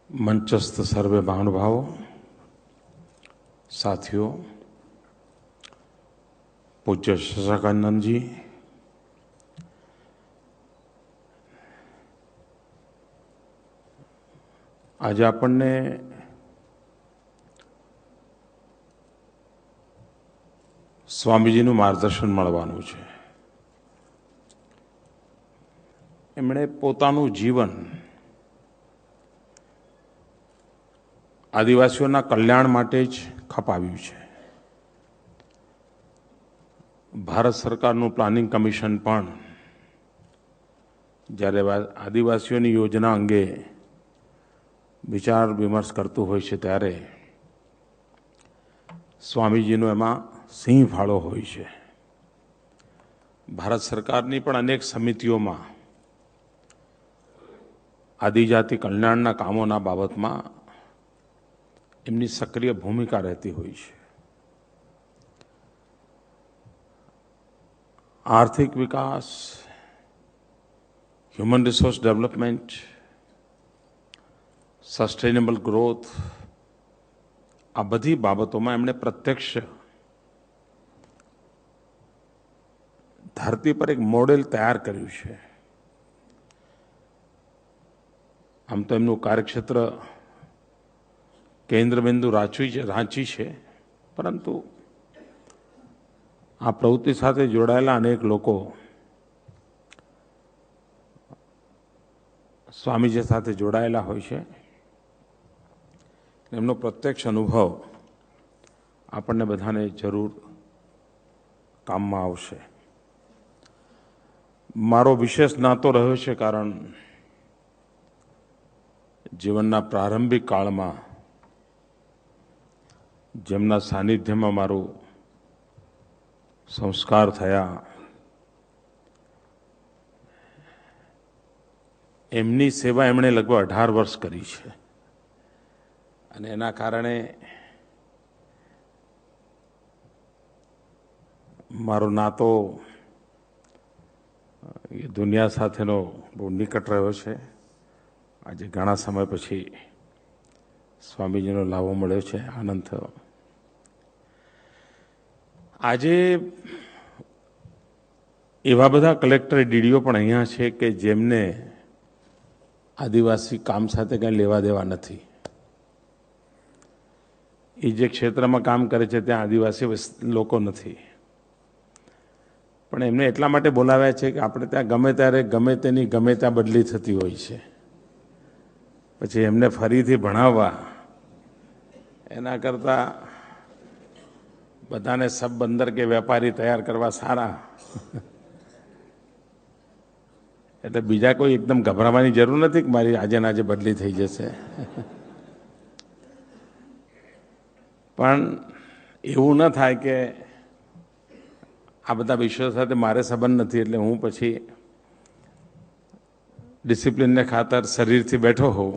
मंचस्थ सर्वे महानुभावों, साथियों, पूज्य शशाकानंद जी, આજે આપણને સ્વામીજીનું માર્ગદર્શન મળવાનું છે. એમણે પોતાનું જીવન આદિવાસીઓના કલ્યાણ માટે જ ખપાવ્યું છે. ભારત સરકારનું પ્લાનિંગ કમિશન પણ જ્યારે આદિવાસીઓની યોજના અંગે વિચાર વિમર્શ કરતું હોય છે ત્યારે સ્વામીજીનો એમાં સિંહ ફાળો હોય છે. ભારત સરકારની પણ અનેક સમિતિઓમાં આદિજાતિ કલ્યાણના કામોના બાબતમાં એમની સક્રિય ભૂમિકા રહેતી હોય છે. આર્થિક વિકાસ, human resource development, sustainable growth, આ બધી બાબતોમાં એમણે પ્રત્યક્ષ ધરતી પર એક મોડેલ તૈયાર કર્યું છે. આમ તો એમનું કાર્યક્ષેત્ર કેન્દ્રબિંદુ રાંચી છે, પરંતુ આ પ્રવૃત્તિ સાથે જોડાયેલા અનેક લોકો સ્વામીજી સાથે જોડાયેલા હોય છે. એમનો પ્રત્યક્ષ અનુભવ આપણને બધાને જરૂર કામમાં આવશે. મારો વિશેષ નાતો રહ્યો છે, કારણ જીવનના પ્રારંભિક કાળમાં જેમના સાનિધ્યમાં મારું સંસ્કાર થયા, એમની સેવા એમણે લગભગ 18 વર્ષ કરી છે. અને એના કારણે મારો નાતો એ દુનિયા સાથેનો બહુ નિકટ રહ્યો છે. આજે ઘણા સમય પછી સ્વામીજીનો લાવો મળ્યો છે, આનંદ થયો. આજે એવા બધા કલેક્ટર ડીડીઓ પણ અહીંયા છે કે જેમને આદિવાસી કામ સાથે કંઈ લેવા દેવા નથી. એ જે ક્ષેત્રમાં કામ કરે છે ત્યાં આદિવાસી લોકો નથી, પણ એમને એટલા માટે બોલાવ્યા છે કે આપણે ત્યાં ગમે ત્યારે ગમે તેની ગમે ત્યાં બદલી થતી હોય છે. પછી એમને ફરીથી ભણાવવા એના કરતાં બધાને સબ બંદર કે વેપારી તૈયાર કરવા સારા. એટલે બીજા કોઈ એકદમ ગભરાવાની જરૂર નથી કે મારી આજે ને આજે બદલી થઈ જશે. પણ એવું ન થાય કે આ બધા વિષયો સાથે મારે સંબંધ નથી એટલે હું પછી ડિસિપ્લિનને ખાતર શરીરથી બેઠો હોઉં,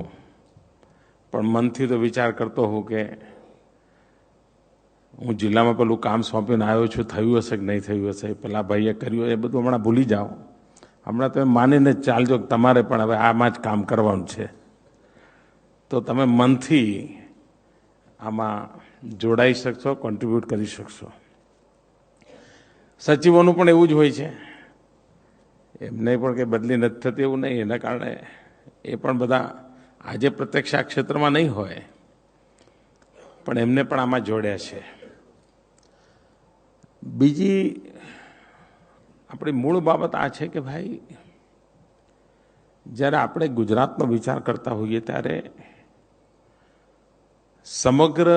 પણ મનથી તો વિચાર કરતો હોઉં કે હું જિલ્લામાં પેલું કામ સોંપીને આવ્યો છું, થયું હશે કે નહીં થયું હશે, પેલા ભાઈએ કર્યું, એ બધું હમણાં ભૂલી જાઓ. હમણાં તમે માનીને ચાલજો કે તમારે પણ હવે આમાં જ કામ કરવાનું છે. તો તમે મનથી આમાં જોડાઈ શકશો, કોન્ટ્રીબ્યુટ કરી શકશો. સચિવોનું પણ એવું જ હોય છે. એમને પણ કંઈ બદલી નથી થતી એવું નહીં. એના કારણે એ પણ બધા આજે પ્રત્યક્ષ આ ક્ષેત્રમાં નહીં હોય, પણ એમને પણ આમાં જોડ્યા છે. બીજી આપણી મૂળ બાબત આ છે કે ભાઈ, જ્યારે આપણે ગુજરાતનો વિચાર કરતા હોઈએ ત્યારે સમગ્ર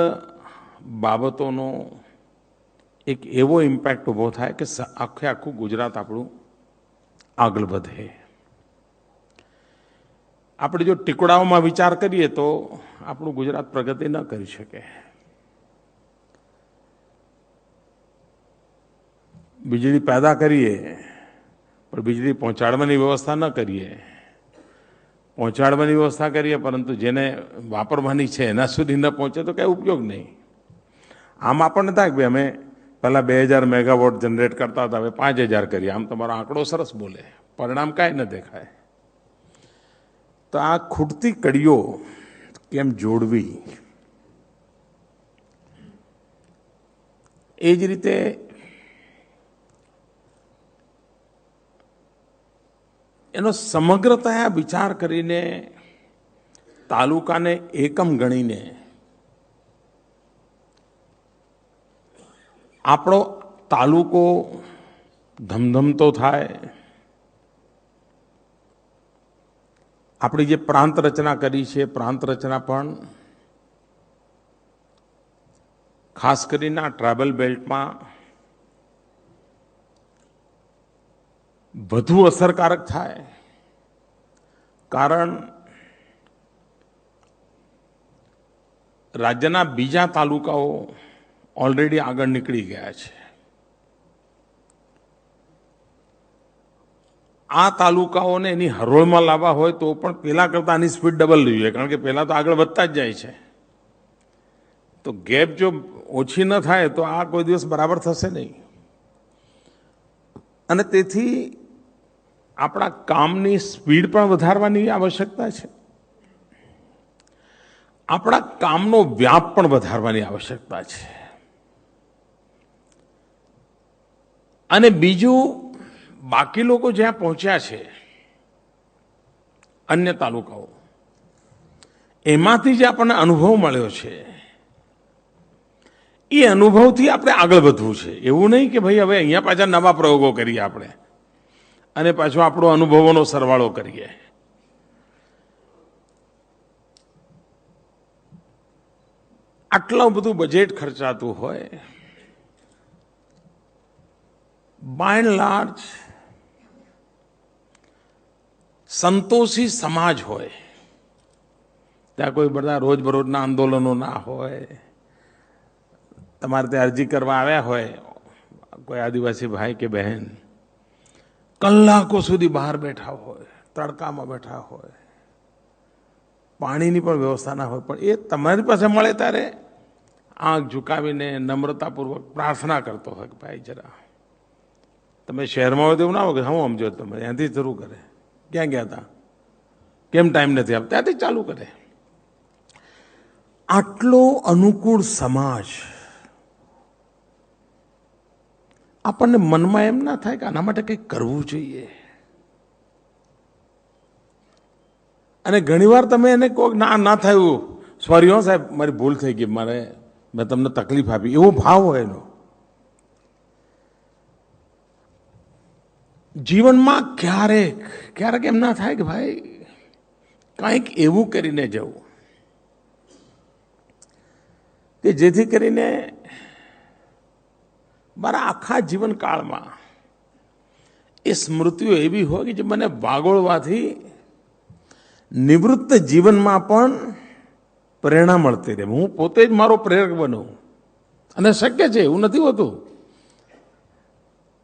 બાબતોનો એક એવો ઇમ્પેક્ટ ઊભો થાય કે આખું ગુજરાત આપણું આગળ વધે. આપણે જો ટીકડાઓમાં વિચાર કરીએ તો આપણું ગુજરાત પ્રગતિ ન કરી શકે. વીજળી પેદા કરીએ પણ વીજળી પહોંચાડવાની વ્યવસ્થા ન કરીએ, પહોંચાડવાની વ્યવસ્થા કરીએ પરંતુ જેને વાપરવાની છે એના સુધી ન પહોંચે તો કંઈ ઉપયોગ નહીં. આમ આપણને થાય કે અમે પહેલાં 2000 મેગાવોટ જનરેટ કરતા હતા, હવે 5000 કરીએ. આમ તમારો આંકડો સરસ બોલે, પરિણામ કાંઈ ન દેખાય. તો આ ખૂટતી કડીઓ કેમ જોડવી? એ જ રીતે એનો સમગ્રતયા વિચાર કરીને તાલુકાને એકમ ગણીને આપણો તાલુકો ધમધમતો થાય, આપણી જે પ્રાંત રચના કરી છે, પ્રાંત રચના પણ ખાસ કરીને આ ટ્રાઇબલ બેલ્ટમાં વધુ અસરકારક થાય. કારણ રાજ્યના બીજા તાલુકાઓ ઓલરેડી આગળ નીકળી ગયા છે. આ તાલુકાઓને એની હરોળમાં લાવવા હોય તો પણ પેલા કરતા આની સ્પીડ ડબલ જોઈએ, કારણ કે પેલા તો આગળ વધતા જ જાય છે. તો ગેપ જો ઓછી ન થાય તો આ કોઈ દિવસ બરાબર થશે નહીં. અને તેથી આપણા કામની સ્પીડ પણ વધારવાની આવશ્યકતા છે. આપણા કામનો વ્યાપ પણ વધારવાની આવશ્યકતા છે. અને બીજું, બાકી લોકો જ્યાં પહોંચ્યા છે, અન્ય તાલુકાઓ, એમાંથી જે આપણને અનુભવ મળ્યો છે, એ અનુભવથી આપણે આગળ વધવું છે. એવું નહીં કે ભાઈ હવે અહીંયા પાછા નવા પ્રયોગો કરીએ આપણે અને પાછો આપણો અનુભવોનો સરવાળો કરીએ. આટલું બધું બજેટ ખર્ચાતું હોય, બાય એન્ડ લાર્જ સંતોષી સમાજ હોય, ત્યાં કોઈ બધા રોજબરોજના આંદોલનો ના હોય. તમારે ત્યાં અરજી કરવા આવ્યા હોય કોઈ આદિવાસી ભાઈ કે બહેન, કલાકો સુધી બહાર બેઠા હોય, તડકામાં બેઠા હોય, પાણીની પણ વ્યવસ્થા ના હોય, પણ એ તમારી પાસે મળે ત્યારે આંખ ઝુકાવીને નમ્રતાપૂર્વક પ્રાર્થના કરતો હોય કે ભાઈ જરા, તમે શહેરમાં હોય તો એવું ના હોય કે હું સમજો, તમે ત્યાંથી શરૂ કરે, ક્યાં ગયા હતા, કેમ ટાઈમ નથી આપતા, ત્યાંથી ચાલુ કરે. આટલો અનુકૂળ સમાજ આપણને મનમાં એમ ના થાય કે આના માટે કંઈક કરવું જોઈએ. અને ઘણીવાર તમે એને કહો ના થયું, સોરી હો સાહેબ, મારી ભૂલ થઈ ગઈ, મેં તમને તકલીફ આપી, એવો ભાવ હોય એનો. જીવનમાં ક્યારેક એમ ના થાય કે ભાઈ કંઈક એવું કરીને જવું કે જેથી કરીને મારા આખા જીવનકાળમાં એ સ્મૃતિઓ એવી હોય કે જે મને વાગોળવાથી નિવૃત્ત જીવનમાં પણ પ્રેરણા મળતી રહે. હું પોતે જ મારો પ્રેરક બનું. અને શક્ય છે, એવું નથી હોતું.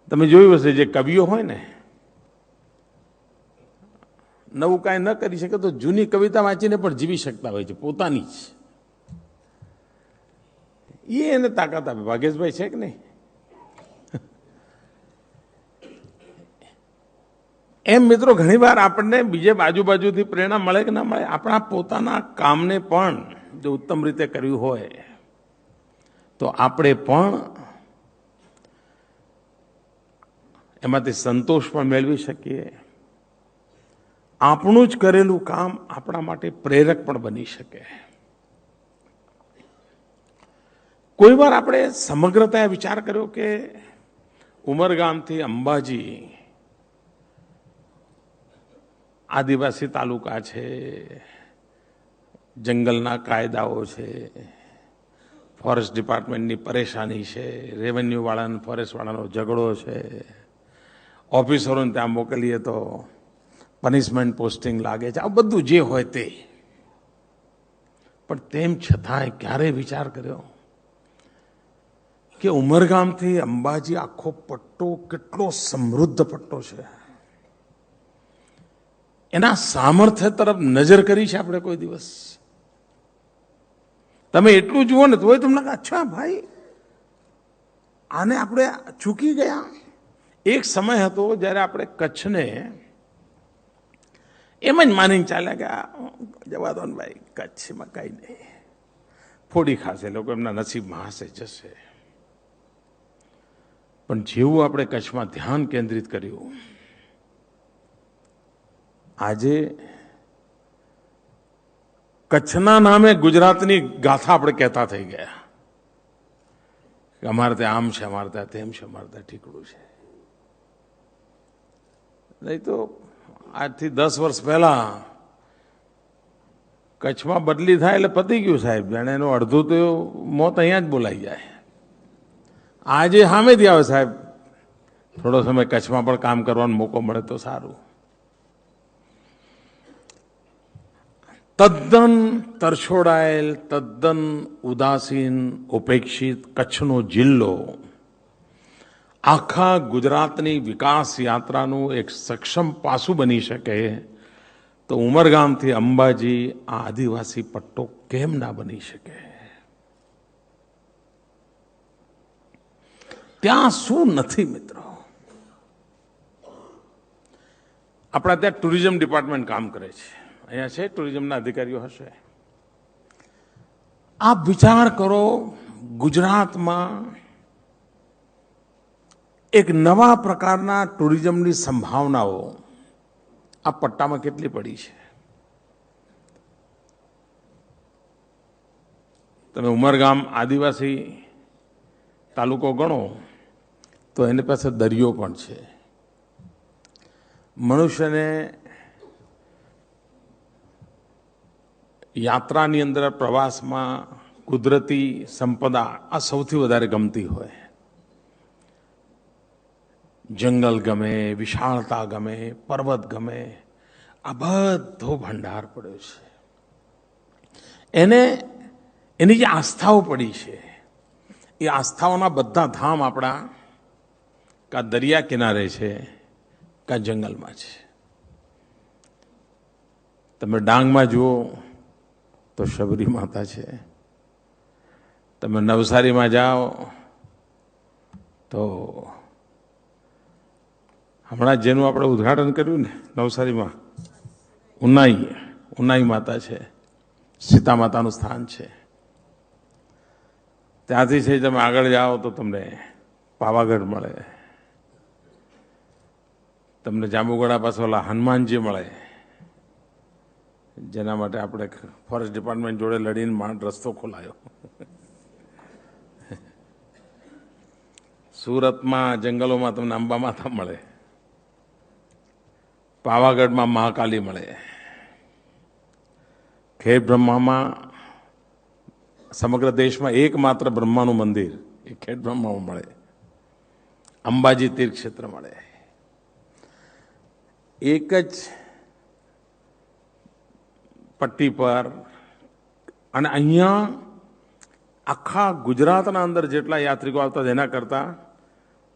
તમે જોયું હશે, જે કવિઓ હોય ને, નવું કાંઈ ન કરી શકે તો જૂની કવિતા વાંચીને પણ જીવી શકતા હોય છે, પોતાની જ. એને તાકાત આપે. ભાગેશભાઈ છે કે નહીં? એમ મિત્રો, ઘણી વાર આપણને બીજે બાજુથી પ્રેરણા મળે કે ના મળે, આપણા પોતાના કામને પણ જો ઉત્તમ રીતે કર્યું હોય તો આપણે પણ એમાંથી સંતોષ પણ મેળવી શકીએ. આપણું જ કરેલું કામ આપણા માટે પ્રેરક પણ બની શકે. કોઈ વાર આપણે સમગ્રતા વિચાર કર્યો કે ઉમરગામથી અંબાજી આદિવાસી તાલુકા છે, જંગલના કાયદાઓ છે, ફોરેસ્ટ ડિપાર્ટમેન્ટની પરેશાની છે, રેવન્યુ વાળાને ફોરેસ્ટ વાળાનો ઝઘડો છે, ઓફિસરોને ત્યાં મોકલીએ તો પનિશમેન્ટ પોસ્ટિંગ લાગે છે, આ બધું જે હોય તે. પણ તેમ છતાંય ક્યારેય વિચાર કર્યો કે ઉમરગામથી અંબાજી આખો પટ્ટો કેટલો સમૃદ્ધ પટ્ટો છે, એના સામર્થ્ય તરફ નજર કરી છે આપણે કોઈ દિવસ? તમે એટલું જુઓ ને તોય તમને અચ્છા ભાઈ, આને આપણે ચૂકી ગયા. એક સમય હતો જ્યારે આપણે કચ્છને એમ જ માનીને ચાલ્યા કે જવા દો ને ભાઈ, કચ્છમાં કઈ નહીં, ફોડી ખાશે લોકો, એમના નસીબમાં હશે જશે. પણ જેવું આપણે કચ્છમાં ધ્યાન કેન્દ્રિત કર્યું, આજે કચ્છના નામે ગુજરાતની ગાથા આપણે કહેતા થઈ ગયા. અમારે ત્યાં આમ છે, અમારે ત્યાં તેમ છે, અમારે ત્યાં ઠીકડું છે. નહીં તો આજથી 10 વર્ષ પહેલા કચ્છમાં બદલી થાય એટલે પતી ગયું સાહેબ, જાણે એનું અડધું તો મોત અહીંયા જ બોલાઈ જાય. આજે સામેથી આવે સાહેબ, થોડો સમય કચ્છમાં પણ કામ કરવાનો મોકો મળે તો સારું. તદ્દન તરછોડાયેલ, તદ્દન ઉદાસીન, ઉપેક્ષિત કચ્છનો જિલ્લો આખા ગુજરાતની વિકાસ યાત્રાનું એક સક્ષમ પાસું બની શકે તો ઉમરગામથી અંબાજી આ આદિવાસી પટ્ટો કેમ ના બની શકે? ત્યાં શું નથી મિત્રો? આપણા ત્યાં ટુરિઝમ ડિપાર્ટમેન્ટ કામ કરે છે, અહીંયા છે ટુરિઝમના અધિકારીઓ હશે. આપ વિચાર કરો, ગુજરાતમાં એક નવા પ્રકારના ટુરિઝમની સંભાવનાઓ આ પટ્ટામાં કેટલી પડી છે. તમે ઉમરગામ આદિવાસી તાલુકો ગણો તો એની પાસે દરિયો પણ છે. મનુષ્યને યાત્રાની અંદર, પ્રવાસમાં કુદરતી સંપદા આ સૌથી વધારે ગમતી હોય. જંગલ ગમે, વિશાળતા ગમે, પર્વત ગમે, આ બધો ભંડાર પડ્યો છે. એની જે આસ્થાઓ પડી છે, એ આસ્થાઓના બધા ધામ આપણા કા દરિયા કિનારે છે કા જંગલમાં છે. તમે ડાંગમાં જુઓ તો શબરી માતા છે, તમે નવસારીમાં જાઓ તો હમણાં જેનું આપણે ઉદ્ઘાટન કર્યું ને નવસારીમાં, ઉનાઈ માતા છે, સીતા માતાનું સ્થાન છે. ત્યાંથી છે તમે આગળ જાઓ તો તમને પાવાગઢ મળે, તમને જાંબુગોડા પાસે ઓલા હનુમાનજી મળે, જેના માટે આપણે ફોરેસ્ટ ડિપાર્ટમેન્ટ જોડે લડીને રસ્તો ખોલાયો. સુરતમાં જંગલોમાં તમને અંબા માતા મળે, પાવાગઢમાં મહાકાલી મળે, ખેડ બ્રહ્મામાં સમગ્ર દેશમાં એકમાત્ર બ્રહ્માનું મંદિર એ ખેડ બ્રહ્મામાં મળે, અંબાજી તીર્થ ક્ષેત્ર મળે. એક જ પટ્ટી પર, અને અહીંયા આખા ગુજરાતના અંદર જેટલા યાત્રિકો આવતા એના કરતાં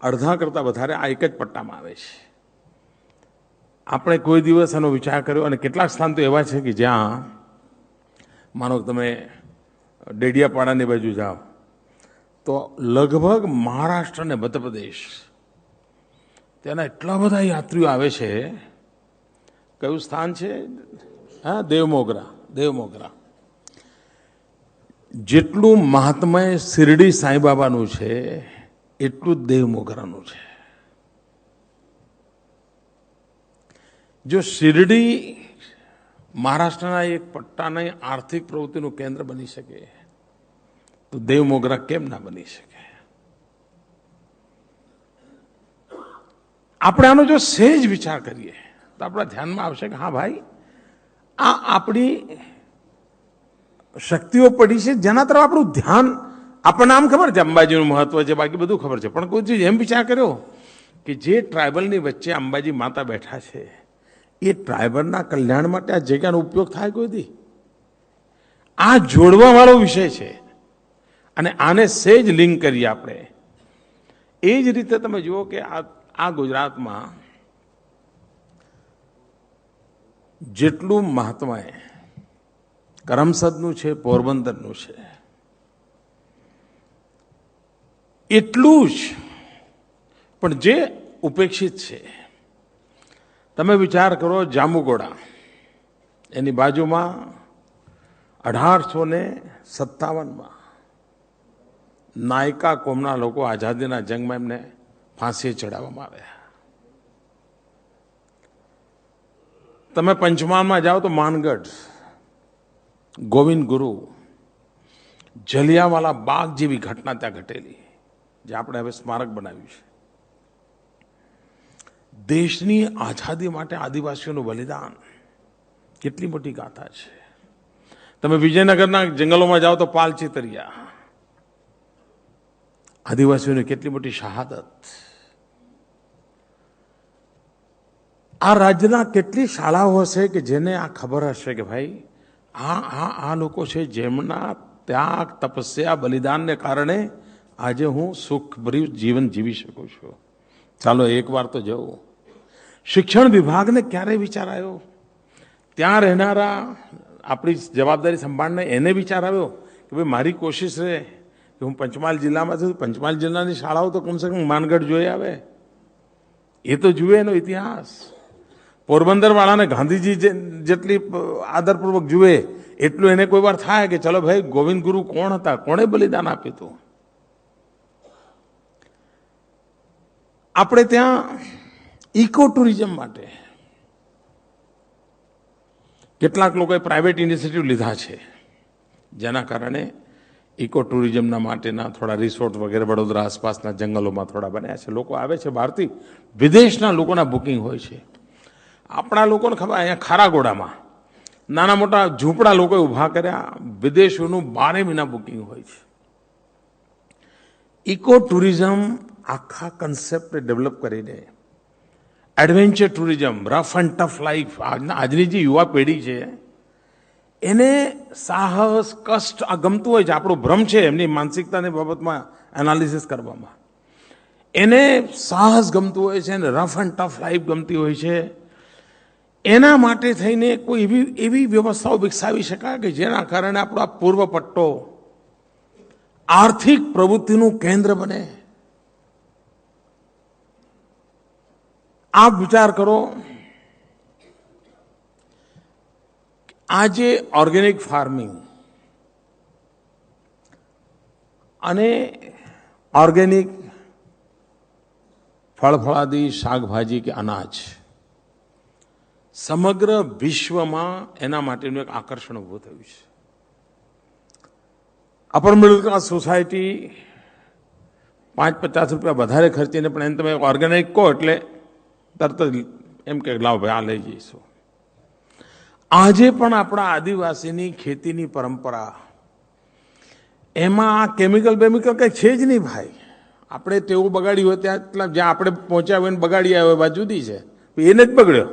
અડધા કરતાં વધારે આ એક જ પટ્ટામાં આવે છે. આપણે કોઈ દિવસ એનો વિચાર કર્યો? અને કેટલાક સ્થાન તો એવા છે કે જ્યાં માનો તમે ડેડિયાપાડાની બાજુ જાઓ તો લગભગ મહારાષ્ટ્ર અને મધ્યપ્રદેશ ત્યાંના એટલા બધા યાત્રીઓ આવે છે. કયું સ્થાન છે? હા, દેવમોગરા. જેટલું મહાત્મય શિરડી સાંઈબાબાનું છે એટલું જ દેવમોગરાનું છે. જો શિરડી મહારાષ્ટ્રના એક પટ્ટાની આર્થિક પ્રવૃત્તિનું કેન્દ્ર બની શકે તો દેવમોગરા કેમ ના બની શકે? આપણે આનો જો સહેજ વિચાર કરીએ તો આપણા ધ્યાનમાં આવશે કે હા ભાઈ, આ આપણી શક્તિઓ પડી છે જેના તરફ આપણું ધ્યાન, આપણને આમ ખબર છે અંબાજીનું મહત્વ છે, બાકી બધું ખબર છે, પણ કોઈ ચીજ એમ વિચાર કર્યો કે જે ટ્રાઇબલની વચ્ચે અંબાજી માતા બેઠા છે એ ટ્રાઇબલના કલ્યાણ માટે આ જગ્યાનો ઉપયોગ થાય કોઈ દી? આ જોડવા વાળો વિષય છે અને આને સહેજ લિંક કરીએ આપણે. એ જ રીતે તમે જુઓ કે આ ગુજરાતમાં જેટલું મહાત્મા કરમસદનું છે, પોરબંદરનું છે, એટલું જ પણ જે ઉપેક્ષિત છે. તમે વિચાર કરો, જાંબુગોડા એની બાજુમાં 1857માં નાયકા કોમના લોકો આઝાદીના જંગમાં એમને ફાંસીએ ચડાવવામાં આવ્યા. તમે પંચમહાલમાં જાઓ તો માનગઢ, ગોવિંદ ગુરુ, જલિયાવાલા બાગ જેવી ઘટના ત્યાં ઘટેલી, જે આપણે હવે સ્મારક બનાવ્યું છે. દેશની આઝાદી માટે આદિવાસીઓનું બલિદાન કેટલી મોટી ગાથા છે. તમે વિજયનગરના જંગલોમાં જાઓ તો પાલ ચિતરિયા, આદિવાસીઓની કેટલી મોટી શહાદત. આ રાજ્યના કેટલી શાળાઓ હશે કે જેને આ ખબર હશે કે ભાઈ આ લોકો છે જેમના ત્યાગ, તપસ્યા, બલિદાનને કારણે આજે હું સુખભર્યું જીવન જીવી શકું છું. ચાલો એકવાર તો જવું. શિક્ષણ વિભાગને ક્યારે વિચાર આવ્યો? ત્યાં રહેનારા આપણી જવાબદારી સંભાળને એને વિચાર આવ્યો કે ભાઈ મારી કોશિશ રહે કે હું પંચમહાલ જિલ્લામાં છું, પંચમહાલ જિલ્લાની શાળાઓ તો કમસે કમ માનગઢ જોઈ આવે, એ તો જુએ એનો ઇતિહાસ. પોરબંદર વાળાને ગાંધીજી જેટલી આદરપૂર્વક જુએ એટલું એને કોઈ વાર થાય કે ચલો ભાઈ ગોવિંદ ગુરુ કોણ હતા, કોણે બલિદાન આપ્યું હતું. આપણે ત્યાં ઇકો ટુરિઝમ માટે કેટલાક લોકોએ પ્રાઇવેટ ઇનિશિયેટિવ લીધા છે, જેના કારણે ઇકો ટુરિઝમના માટેના થોડા રિસોર્ટ વગેરે વડોદરા આસપાસના જંગલોમાં થોડા બન્યા છે. લોકો આવે છે બહારથી, વિદેશના લોકોના બુકિંગ હોય છે. આપણા લોકોને ખબર, અહીંયા ખારાગોડામાં નાના મોટા ઝૂંપડા લોકોએ ઊભા કર્યા, વિદેશોનું 12 મહિના બુકિંગ હોય છે. ઇકો ટુરિઝમ આખા કન્સેપ્ટ ડેવલપ કરીને adventure tourism, rough and tough life, આજની જે યુવા પેઢી છે એને સાહસ, કષ્ટ આ ગમતું હોય છે. આપણો ભ્રમ છે એમની માનસિકતાની બાબતમાં એનાલિસિસ કરવામાં. એને સાહસ ગમતું હોય છે અને રફ એન્ડ ટફ લાઈફ ગમતી હોય છે. એના માટે થઈને કોઈ એવી વ્યવસ્થાઓ વિકસાવી શકાય કે જેના કારણે આપણો આ પૂર્વ પટ્ટો આર્થિક પ્રવૃત્તિનું કેન્દ્ર બને. આપ વિચાર કરો, આજે ઓર્ગેનિક ફાર્મિંગ અને ઓર્ગેનિક ફળફળાદી, શાકભાજી કે અનાજ સમગ્ર વિશ્વમાં એના માટેનું એક આકર્ષણ ઊભું થયું છે. અપર મિડલ ક્લાસ સોસાયટી 5-50 રૂપિયા વધારે ખર્ચીને પણ એને તમે ઓર્ગેનિક કહો એટલે તરત જ એમ કે લાવ ભાઈ આ લઈ જઈશું. આજે પણ આપણા આદિવાસીની ખેતીની પરંપરા એમાં આ કેમિકલ બેમિકલ કંઈ છે જ નહીં ભાઈ. આપણે તેવું બગાડ્યું હોય ત્યાં જ્યાં આપણે પહોંચ્યા હોય ને બગાડી આવ્યો હોય વાત જુદી છે, એને જ બગડ્યો.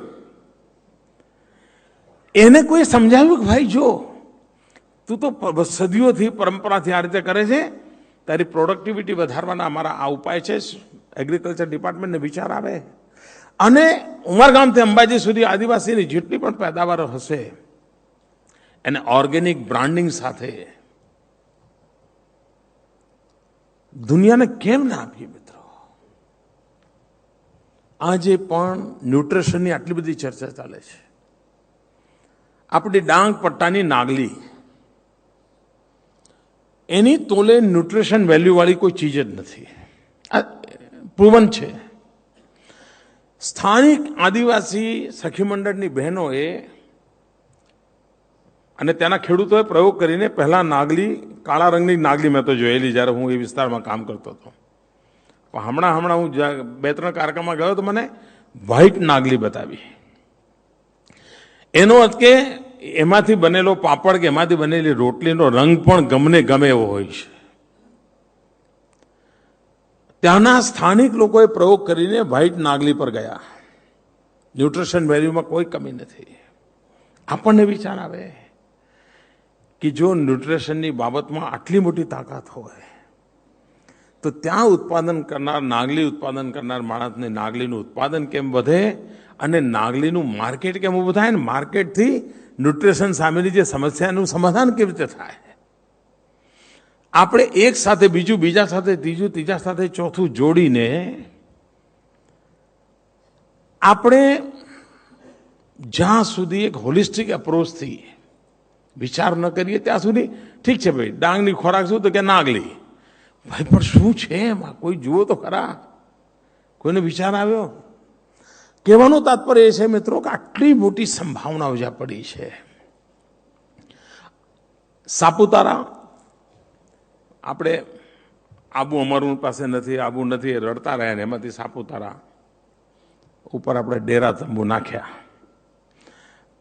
એને કોઈ સમજાવ્યું કે ભાઈ જો તું તો સદીઓથી પરંપરાથી આ રીતે કરે છે, તારી પ્રોડક્ટિવિટી વધારવાના અમારા આ ઉપાય છે. એગ્રીકલ્ચર ડિપાર્ટમેન્ટને વિચાર આવે અને ઉમરગામથી અંબાજી સુધી આદિવાસીની જેટલી પણ પેદાવાર હશે એને ઓર્ગેનિક બ્રાન્ડિંગ સાથે દુનિયાને કેમ ના આપીએ મિત્રો? આજે પણ ન્યુટ્રિશનની આટલી બધી ચર્ચા ચાલે છે. આપણી ડાંગ પટ્ટાની નાગલી, એની તોલે ન્યુટ્રિશન વેલ્યુ વાળી કોઈ ચીજ જ નથી. આ પ્રૂવન છે. સ્થાનિક આદિવાસી સખી મંડળની બહેનોએ અને ત્યાંના ખેડૂતોએ પ્રયોગ કરીને પહેલા નાગલી, કાળા રંગની નાગલી મેં તો જોયેલી જ્યારે હું એ વિસ્તારમાં કામ કરતો હતો. હમણાં હું 2-3 કાર્યક્રમમાં ગયો તો મને વ્હાઇટ નાગલી બતાવી. એનો અર્થ કે એમાંથી બનેલો પાપડ કે એમાંથી બનેલી રોટલીનો રંગ પણ ગમે એવો હોય છે. ત્યાંના સ્થાનિક લોકોએ પ્રયોગ કરીને વ્હાઇટ નાગલી પર ગયા. ન્યુટ્રિશન વેલ્યુમાં કોઈ કમી નથી. આપણને વિચાર આવે કે જો ન્યુટ્રિશનની બાબતમાં આટલી મોટી તાકાત હોય તો ત્યાં ઉત્પાદન કરનાર, નાગલી ઉત્પાદન કરનાર માણસને નાગલીનું ઉત્પાદન કેમ વધે અને નાગલીનું માર્કેટ કેમ ઊભું થાય ને માર્કેટથી ન્યુટ્રિશન સામેની જે સમસ્યાનું સમાધાન કેવી રીતે થાય? આપણે એક સાથે બીજું, બીજા સાથે ત્રીજું, ત્રીજા સાથે ચોથું જોડીને આપણે જ્યાં સુધી એક હોલિસ્ટિક એપ્રોચથી વિચાર ન કરીએ ત્યાં સુધી ઠીક છે ભાઈ, ડાંગની ખોરાક શું તો કે નાગલી. ભાઈ પણ શું છે એમાં? કોઈ જુઓ તો ખરા, કોઈને વિચાર આવ્યો? કહેવાનું તાત્પર્ય એ છે મિત્રો કે આટલી મોટી સંભાવનાઓ જ્યાં પડી છે. સાપુતારા, આપણે આબુ અમારું પાસે નથી, આબુ નથી, રડતા રહ્યા ને એમાંથી સાપુતારા ઉપર આપણે ડેરા તંબુ નાખ્યા.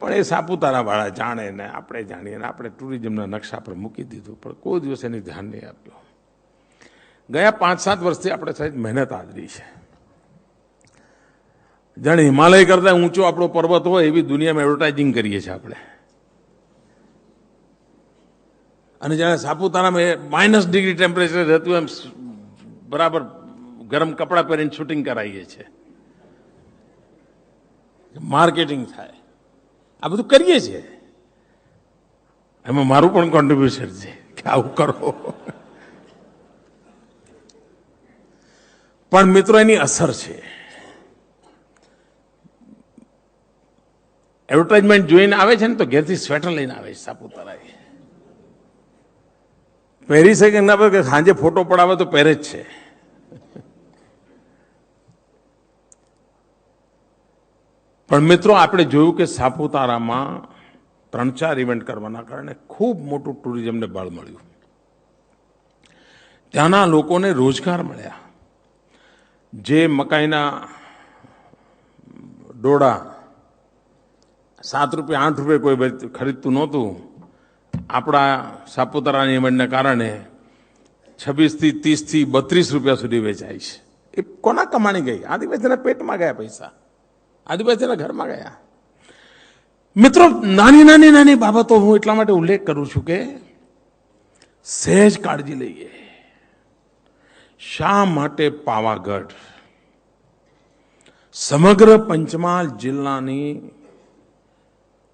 પણ એ સાપુતારાવાળા જાણે ને આપણે જાણીએ ને આપણે ટુરિઝમના નકશા પર મૂકી દીધું, પણ કોઈ દિવસ એની ધ્યાન નહીં આપ્યું. ગયા 5-7 વર્ષથી આપણે સાહેબ મહેનત આદરી છે. જાણે હિમાલય કરતા ઊંચો આપણો પર્વત હોય એવી દુનિયામાં એડવર્ટાઇઝિંગ કરીએ છીએ આપણે. અને જાણે સાપુતારામાં -ડિગ્રી ટેમ્પરેચર રહેતું એમ બરાબર ગરમ કપડાં પહેરીને શૂટિંગ કરાવીએ છીએ, માર્કેટિંગ થાય, આ બધું કરીએ છીએ. એમાં મારું પણ કોન્ટ્રીબ્યુશન છે કે આવું કરો. પણ મિત્રો એની અસર છે. એડવર્ટાઇઝમેન્ટ જોઈને આવે છે ને તો ઘેરથી સ્વેટર લઈને આવે છે સાપુતારા. પહેરી શકે ના પહેરે, કે સાંજે ફોટો પડાવે તો પહેરે જ છે. પણ મિત્રો આપણે જોયું કે સાપુતારામાં 3-4 ઇવેન્ટ કરવાના કારણે ખૂબ મોટું ટુરિઝમને બળ મળ્યું. ત્યાંના લોકોને રોજગાર મળ્યા. જે મકાઈના ડોડા 7 રૂપિયા 8 રૂપિયા કોઈ ખરીદતું નહોતું, આપણા સાપુતારાની ઇવેન્ટને કારણે 26 થી 30 થી 32 રૂપિયા સુધી વેચાય છે. એ કોના કમાણી ગઈ? આદિવાસીના પેટમાં ગયા પૈસા, આદિવાસીના ઘરમાં ગયા. મિત્રો નાની નાની નાની બાબતો હું એટલા માટે ઉલ્લેખ કરું છું કે સહેજ કાળજી લઈએ. શા માટે પાવાગઢ સમગ્ર પંચમહાલ જિલ્લાની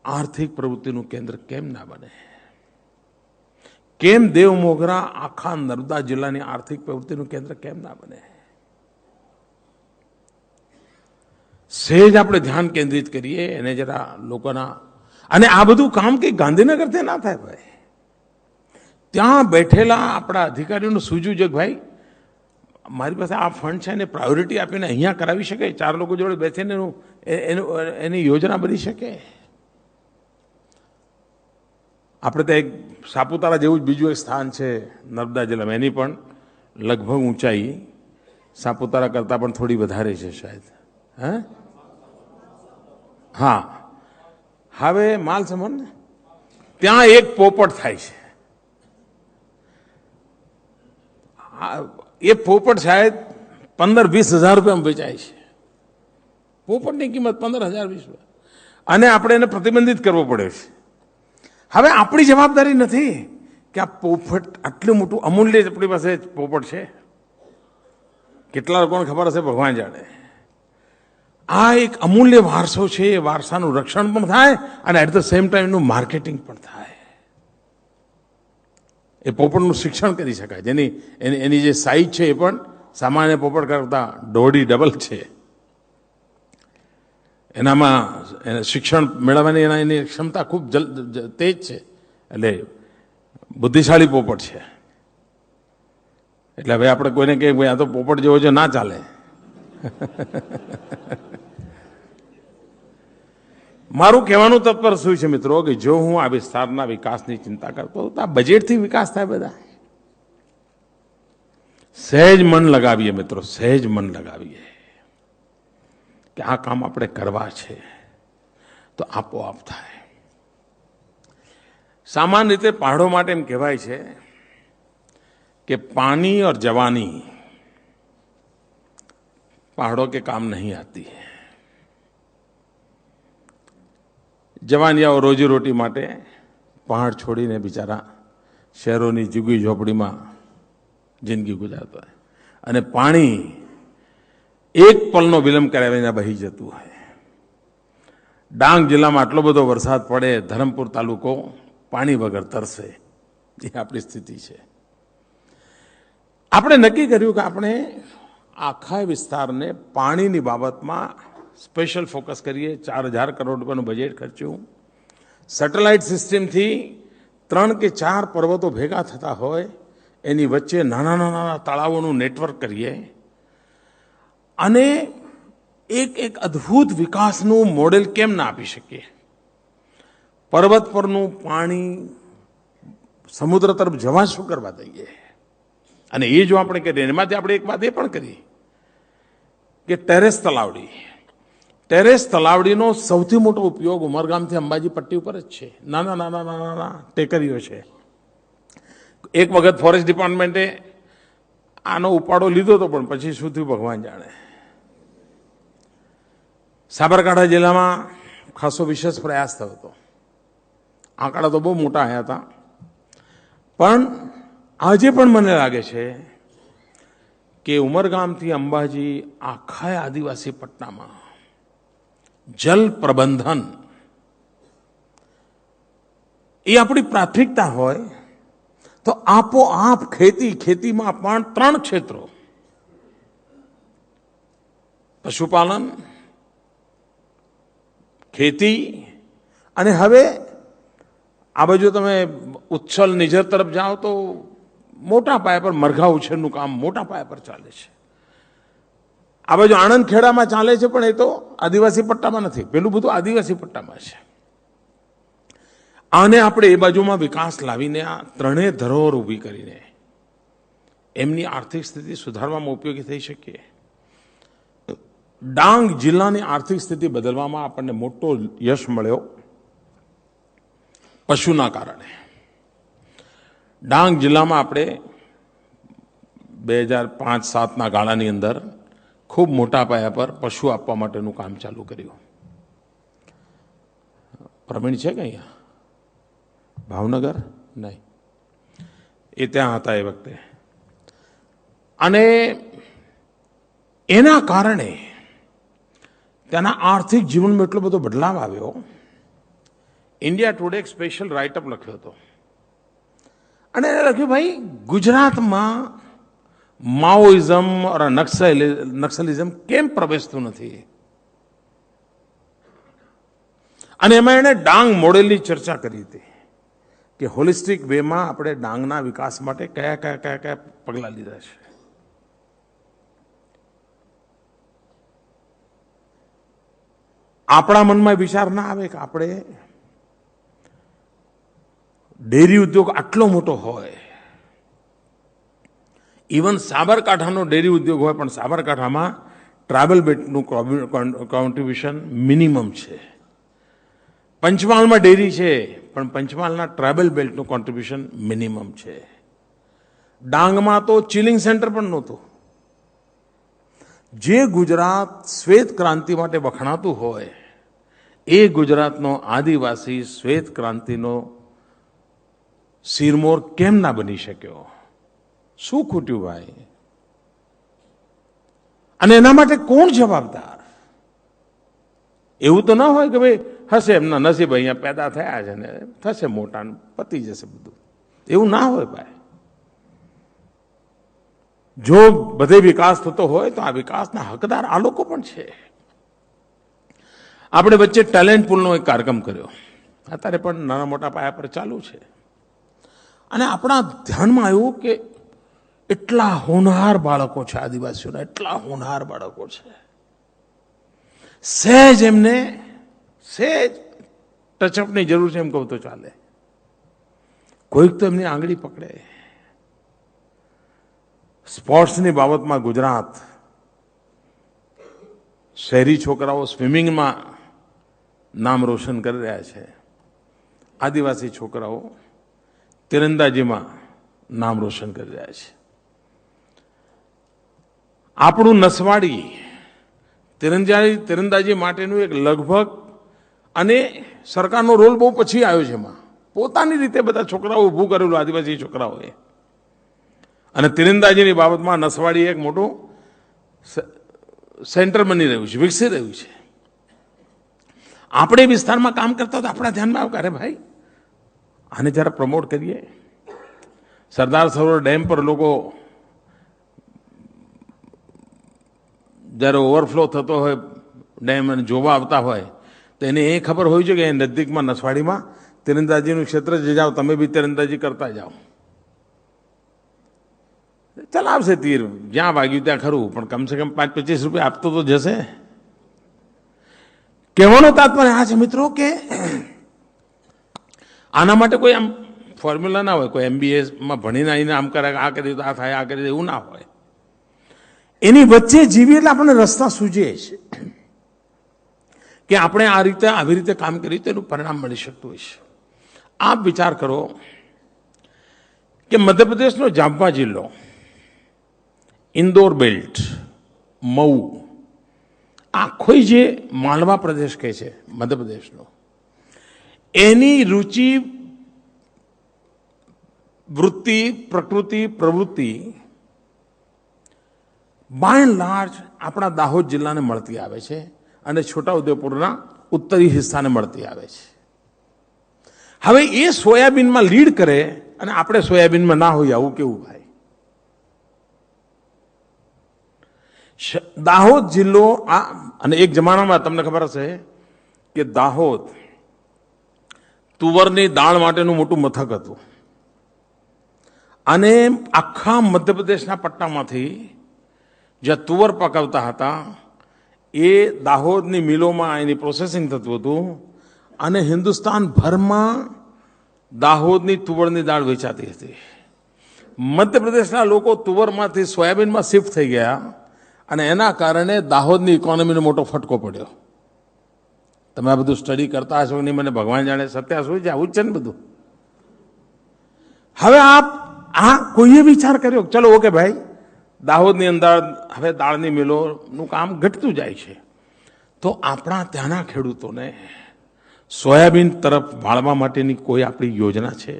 આર્થિક પ્રવૃત્તિનું કેન્દ્ર કેમ ના બને? કેમ દેવમોગરા આખા નર્મદા જિલ્લાની આર્થિક પ્રવૃત્તિનું કેન્દ્ર કેમ ના બને? સહેજ આપણે ધ્યાન કેન્દ્રિત કરીએ એને જરા લોકોના. અને આ બધું કામ કે ગાંધીનગરથી ના થાય ભાઈ. ત્યાં બેઠેલા આપણા અધિકારીઓનું સૂઝવું છે કે ભાઈ મારી પાસે આ ફંડ છે એને પ્રાયોરિટી આપીને અહીંયા કરાવી શકે, 4 લોકો જોડે બેસીને એની યોજના બની શકે. આપણે ત્યાં એક સાપુતારા જેવું જ બીજું એક સ્થાન છે નર્મદા જિલ્લામાં, એની પણ લગભગ ઊંચાઈ સાપુતારા કરતાં પણ થોડી વધારે છે શાયદ. હા, હવે માલ સમન ત્યાં એક પોપટ થાય છે. એ પોપટ શાયદ 15-20 હજાર રૂપિયામાં વેચાય છે. પોપટની કિંમત 15,000-20,000. અને આપણે એને પ્રતિબંધિત કરવો પડે છે. હવે આપણી જવાબદારી નથી કે આ પોપટ આટલું મોટું અમૂલ્ય આપણી પાસે પોપટ છે. કેટલા લોકોને ખબર હશે ભગવાન જાણે. આ એક અમૂલ્ય વારસો છે. એ વારસાનું રક્ષણ પણ થાય અને એટ ધ સેમ ટાઈમ એનું માર્કેટિંગ પણ થાય. એ પોપટનું શિક્ષણ કરી શકાય. જેની એની જે સાઈઝ છે એ પણ સામાન્ય પોપટ કરતાં 1.5 છે. એનામાં શિક્ષણ મેળવવાની એની ક્ષમતા ખૂબ તેજ છે. એટલે બુદ્ધિશાળી પોપટ છે. એટલે હવે આપણે કોઈને કહીએ ભાઈ આ તો પોપટ જેવો છે, ના ચાલે. મારું કહેવાનું તત્પર શું છે મિત્રો કે જો હું આ વિસ્તારના વિકાસની ચિંતા કરતો હોઉં તો આ બજેટથી વિકાસ થાય. બધા સહેજ મન લગાવીએ મિત્રો, સહેજ મન લગાવીએ કે આ કામ આપણે કરવા છે તો આપોઆપ થાય. સામાન્ય રીતે પહાડો માટે એમ કહેવાય છે कि पानी और जवानी पहाड़ों के काम नहीं आती है. जवानियाओ रोजी रोटी माटे पहाड़ छोड़ीने बिचारा शहरों की जुगी झोपड़ी में जिंदगी गुजारता है. अने पानी एक पलनो विलंब करे विना बही जतुं है. डांग जिल्ला में आटलो बधो वरसाद पड़े, धरमपुर तालुको पानी वगर तरसे. ये आपणी स्थिति है. આપણે નક્કી કર્યું કે આપણે આખા વિસ્તારને પાણીની બાબતમાં સ્પેશિયલ ફોકસ કરીએ. 4,000 કરોડ રૂપિયાનું બજેટ ખર્ચ્યું. સેટેલાઇટ સિસ્ટમથી 3 કે 4 પર્વતો ભેગા થતા હોય એની વચ્ચે નાના નાના તળાવોનું નેટવર્ક કરીએ અને એક અદ્ભુત વિકાસનું મોડેલ કેમ ના આપી શકીએ. પર્વત પરનું પાણી સમુદ્ર તરફ જવા શું કરવા દઈએ. અને એ જો આપણે કરીએ એમાંથી આપણે એક વાત એ પણ કરી કે ટેરેસ તલાવડી ટેરેસ તલાવડીનો સૌથી મોટો ઉપયોગ ઉમરગામથી અંબાજી પટ્ટી ઉપર જ છે. નાના નાના નાના નાના ટેકરીઓ છે. એક વખત ફોરેસ્ટ ડિપાર્ટમેન્ટે આનો ઉપાડો લીધો હતો, પણ પછી શું થયું ભગવાન જાણે. સાબરકાંઠા જિલ્લામાં ખાસો વિશેષ પ્રયાસ થયો હતો. આંકડા તો બહુ મોટા આવ્યા હતા, પણ આજે પણ મને લાગે છે કે ઉમરગામથી અંબાજી આખા આદિવાસી પટ્ટામાં જલ પ્રબંધન એ આપણી પ્રાથમિકતા હોય તો આપોઆપ ખેતીમાં પણ 3 ક્ષેત્રો, પશુપાલન, ખેતી અને હવે આ બાજુ તમે ઉચ્છલ નિઝર તરફ જાઓ તો મોટા પાયા પર મરઘા ઉછેરનું કામ મોટા પાયા પર ચાલે છે. આ બાજુ આણંદ ખેડામાં ચાલે છે, પણ એ તો આદિવાસી પટ્ટામાં નથી. પેલું બધું આદિવાસી પટ્ટામાં છે. આને આપણે એ બાજુમાં વિકાસ લાવીને આ 3 ધરોહર ઊભી કરીને એમની આર્થિક સ્થિતિ સુધારવામાં ઉપયોગી થઈ શકીએ. ડાંગ જિલ્લાની આર્થિક સ્થિતિ બદલવામાં આપણને મોટો યશ મળ્યો પશુના કારણે. ડાંગ જિલ્લામાં આપણે 2005-07ના ગાળાની અંદર ખૂબ મોટા પાયા પર પશુ આપવા માટેનું કામ ચાલુ કર્યું. પ્રવીણ છે કે અહીંયા ભાવનગર? નહીં, એ ત્યાં હતા એ વખતે. અને એના કારણે ત્યાંના આર્થિક જીવનમાં એટલો બધો બદલાવ આવ્યો. ઇન્ડિયા ટુડે એક સ્પેશિયલ રાઇટઅપ લખ્યો હતો અને એને લખ્યું, ભાઈ ગુજરાતમાં માઓઇઝમ और નક્સલિઝમ કેમ પ્રવેશતું નથી. અને એમાં એણે ડાંગ મોડેલની ચર્ચા કરી હતી કે હોલિસ્ટિક વેમાં આપણે ડાંગના વિકાસ માટે કયા કયા કયા કયા પગલાં લીધા છે. આપણા મનમાં વિચાર ના આવે કે આપણે ડેરી ઉદ્યોગ આટલો મોટો હોય, ઇવન સાબરકાંઠાનો ડેરી ઉદ્યોગ હોય, પણ સાબરકાંઠામાં ટ્રાવેલ બેલ્ટનું કોન્ટ્રીબ્યુશન મિનિમમ છે. પંચમહાલમાં ડેરી છે, પણ પંચમહાલના ટ્રાવેલ બેલ્ટનું કોન્ટ્રીબ્યુશન મિનિમમ છે. ડાંગમાં તો ચિલિંગ સેન્ટર પણ નહોતું. જે ગુજરાત શ્વેત ક્રાંતિ માટે વખણાતું હોય એ ગુજરાતનો આદિવાસી શ્વેત ક્રાંતિનો સિરમોર કેમ ના બની શક્યો? શું ખૂટ્યું ભાઈ? અને એના માટે કોણ જવાબદાર? એવું તો ના હોય કે ભાઈ હશે એમના નસીબ, અહીંયા પેદા થયા છે ને થશે મોટા, પતી જશે બધું. એવું ના હોય ભાઈ. જો બધે વિકાસ થતો હોય તો આ વિકાસના હકદાર આ લોકો પણ છે. આપણે વચ્ચે ટેલેન્ટ પૂલનો એક કાર્યક્રમ કર્યો, અત્યારે પણ નાના મોટા પાયા પર ચાલુ છે. અને આપણા ધ્યાનમાં આવ્યું કે એટલા હોનહાર બાળકો છે આદિવાસીઓના, એટલા હોનહાર બાળકો છે. સહેજ એમને સહેજ ટચઅપની જરૂર છે એમ કહું તો ચાલે. કોઈક તો એમની આંગળી પકડે. સ્પોર્ટ્સની બાબતમાં ગુજરાત શહેરી છોકરાઓ સ્વિમિંગમાં નામ રોશન કરી રહ્યા છે. આદિવાસી છોકરાઓ તીરંદાજીમાં નામ રોશન કરી રહ્યા છે. આપણું નસવાડી તીરંદાજી માટેનું એક લગભગ, અને સરકારનો રોલ બહુ પછી આવ્યો છે એમાં, પોતાની રીતે બધા છોકરાઓ ઊભું કરેલું આદિવાસી છોકરાઓએ. અને તીરંદાજીની બાબતમાં નસવાડી એક મોટું સેન્ટર બની રહ્યું છે, વિકસી રહ્યું છે. આપણે વિસ્તારમાં કામ કરતા તો આપણા ધ્યાનમાં આવે, અરે ભાઈ આને જરા પ્રમોટ કરીએ. સરદાર સરોવર ડેમ પર લોકો જ્યારે ઓવરફ્લો થતો હોય ડેમ અને જોવા આવતા હોય તો એને એ ખબર હોય છે કે એ નજીકમાં નસવાડીમાં તીરંદાજીનું ક્ષેત્ર જે જાઓ, તમે બી તીરંદાજી કરતા જાઓ. ચલાવશે તીર, જ્યાં વાગ્યું ત્યાં ખરું, પણ કમસે કમ 5-25 રૂપિયા આપતો તો જશે. કહેવાનો તાત્પર્ય આ છે મિત્રો કે આના માટે કોઈ આમ ફોર્મ્યુલા ના હોય. કોઈ MBAમાં ભણીને આવીને આમ કરે, આ કરી દે, આ થાય, આ કરી દે, એવું ના હોય. એની વચ્ચે જીવીએ એટલે આપણને રસ્તા સૂજે છે. કે આપણે આ રીતે આવી રીતે કામ કર્યું તેનું પરિણામ મળી શકતું હોય છે. આપ વિચાર કરો કે મધ્યપ્રદેશનો જામવા જિલ્લો, ઇન્દોર બેલ્ટ, મઉ, આખો જે માલવા પ્રદેશ કહે છે મધ્યપ્રદેશનો, એની રુચિ, વૃત્તિ, પ્રકૃતિ, પ્રવૃત્તિ બાય એન્ડ લાર્જ આપણા દાહોદ જિલ્લાને મળતી આવે છે અને છોટાઉદેપુરના ઉત્તરી હિસ્સાને મળતી આવે છે. હવે એ સોયાબીનમાં લીડ કરે અને આપણે સોયાબીનમાં ના હોઈએ, આવું કેવું ભાઈ? દાહોદ જિલ્લો અને એક જમાનામાં તમને ખબર હશે કે દાહોદ તુવરની દાળ માટેનું મોટું મથક હતું અને આખા મધ્યપ્રદેશના પટ્ટામાંથી જ્યાં તુવર પકાવતા હતા એ દાહોદની મિલોમાં એની પ્રોસેસિંગ થતું હતું અને હિન્દુસ્તાનભરમાં દાહોદની તુવરની દાળ વેચાતી હતી. મધ્યપ્રદેશના લોકો તુવરમાંથી સોયાબીનમાં શિફ્ટ થઈ ગયા અને એના કારણે દાહોદની ઇકોનોમીનો મોટો ફટકો પડ્યો. તમે આ બધું સ્ટડી કરતા હશો નહીં, મને ભગવાન જાણે, સત્યા શું છે, આવું જ છે ને બધું. હવે કોઈએ વિચાર કર્યો ચલો ઓકે ભાઈ, દાહોદની અંદર હવે દાળની મિલોનું કામ ઘટતું જાય છે, તો આપણા ત્યાંના ખેડૂતોને સોયાબીન તરફ વાળવા માટેની કોઈ આપણી યોજના છે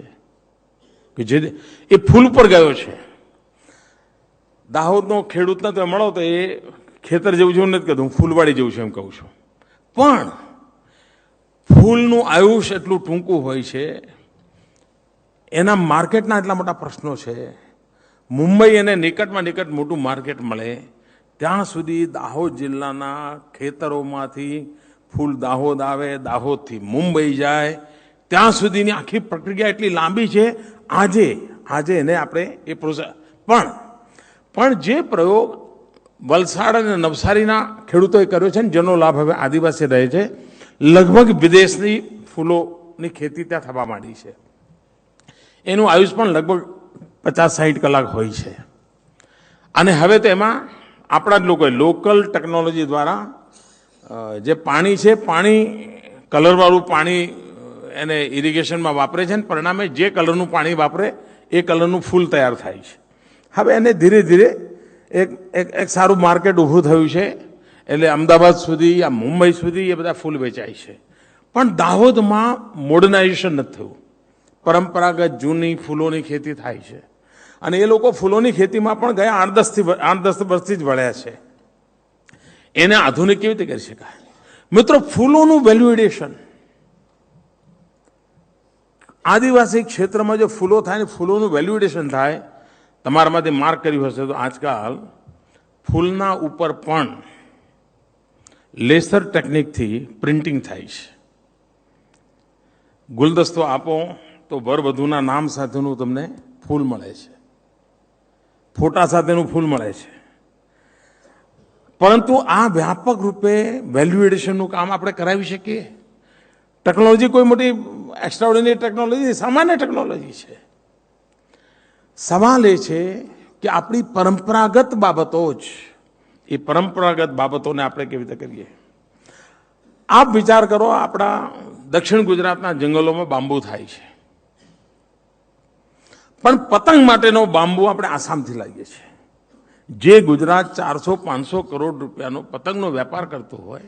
કે જે એ ફૂલ પર ગયો છે? દાહોદનો ખેડૂતને તમે મળો તો એ ખેતર જેવું છે નથી કહેતું, હું ફૂલવાડી જેવું છે એમ કહું છું. પણ ફૂલનું આયુષ્ય એટલું ટૂંકું હોય છે, એના માર્કેટના એટલા મોટા પ્રશ્નો છે. મુંબઈ એને નિકટમાં નિકટ મોટું માર્કેટ મળે ત્યાં સુધી દાહોદ જિલ્લાના ખેતરોમાંથી ફૂલ દાહોદ આવે, દાહોદથી મુંબઈ જાય, ત્યાં સુધીની આખી પ્રક્રિયા એટલી લાંબી છે. આજે એને આપણે એ પ્રોસેસ પણ જે પ્રયોગ વલસાડ અને નવસારીના ખેડૂતોએ કર્યો છે ને, જેનો લાભ હવે આદિવાસી રહે છે, લગભગ વિદેશની ફૂલોની ખેતી ત્યાં થવા માંડી છે. એનું આયુષ પણ લગભગ 50-60 કલાક હોય છે. અને હવે તો એમાં આપણા જ લોકોએ લોકલ ટેકનોલોજી દ્વારા જે પાણી છે, પાણી કલરવાળું પાણી એને ઇરિગેશનમાં વાપરે છે, અને પરિણામે જે કલરનું પાણી વાપરે એ કલરનું ફૂલ તૈયાર થાય છે. હવે એને ધીરે ધીરે એક સારું માર્કેટ ઊભું થયું છે, એટલે અમદાવાદ સુધી યા મુંબઈ સુધી એ બધા ફૂલ વેચાય છે. પણ દાહોદમાં મોડર્નાઇઝેશન નથી થયું. પરંપરાગત જૂની ફૂલોની ખેતી થાય છે અને એ લોકો ફૂલોની ખેતીમાં પણ ગયા 8-10 વર્ષથી જ વળ્યા છે. એને આધુનિક કેવી રીતે કરી શકાય? મિત્રો, ફૂલોનું વેલ્યુ એડિશન, આદિવાસી ક્ષેત્રમાં જો ફૂલો થાય ને ફૂલોનું વેલ્યુ એડિશન થાય, તમારામાંથી માર્ક કર્યું હશે તો આજકાલ ફૂલના ઉપર પણ લેસર ટેકનિકથી પ્રિન્ટિંગ થાય છે. ગુલદસ્તો આપો તો વરવધુના નામ સાથેનું તમને ફૂલ મળે છે, ફોટા સાથેનું ફૂલ મળે છે. પરંતુ આ વ્યાપક રૂપે વેલ્યુ એડિશનનું કામ આપણે કરાવી શકીએ? ટેકનોલોજી કોઈ મોટી એક્સ્ટ્રાઓર્ડિનરી ટેકનોલોજી, સામાન્ય ટેકનોલોજી છે. સવાલ એ છે કે આપણી પરંપરાગત બાબતો જ, એ પરંપરાગત બાબતોને આપણે કેવી રીતે કરીએ? આપ વિચાર કરો, આપણા દક્ષિણ ગુજરાતના જંગલોમાં બાંબુ થાય છે, પણ પતંગ માટેનો બાંબુ આપણે આસામથી લાવીએ છીએ. જે ગુજરાત 400-500 કરોડ રૂપિયાનો પતંગનો વેપાર કરતો હોય,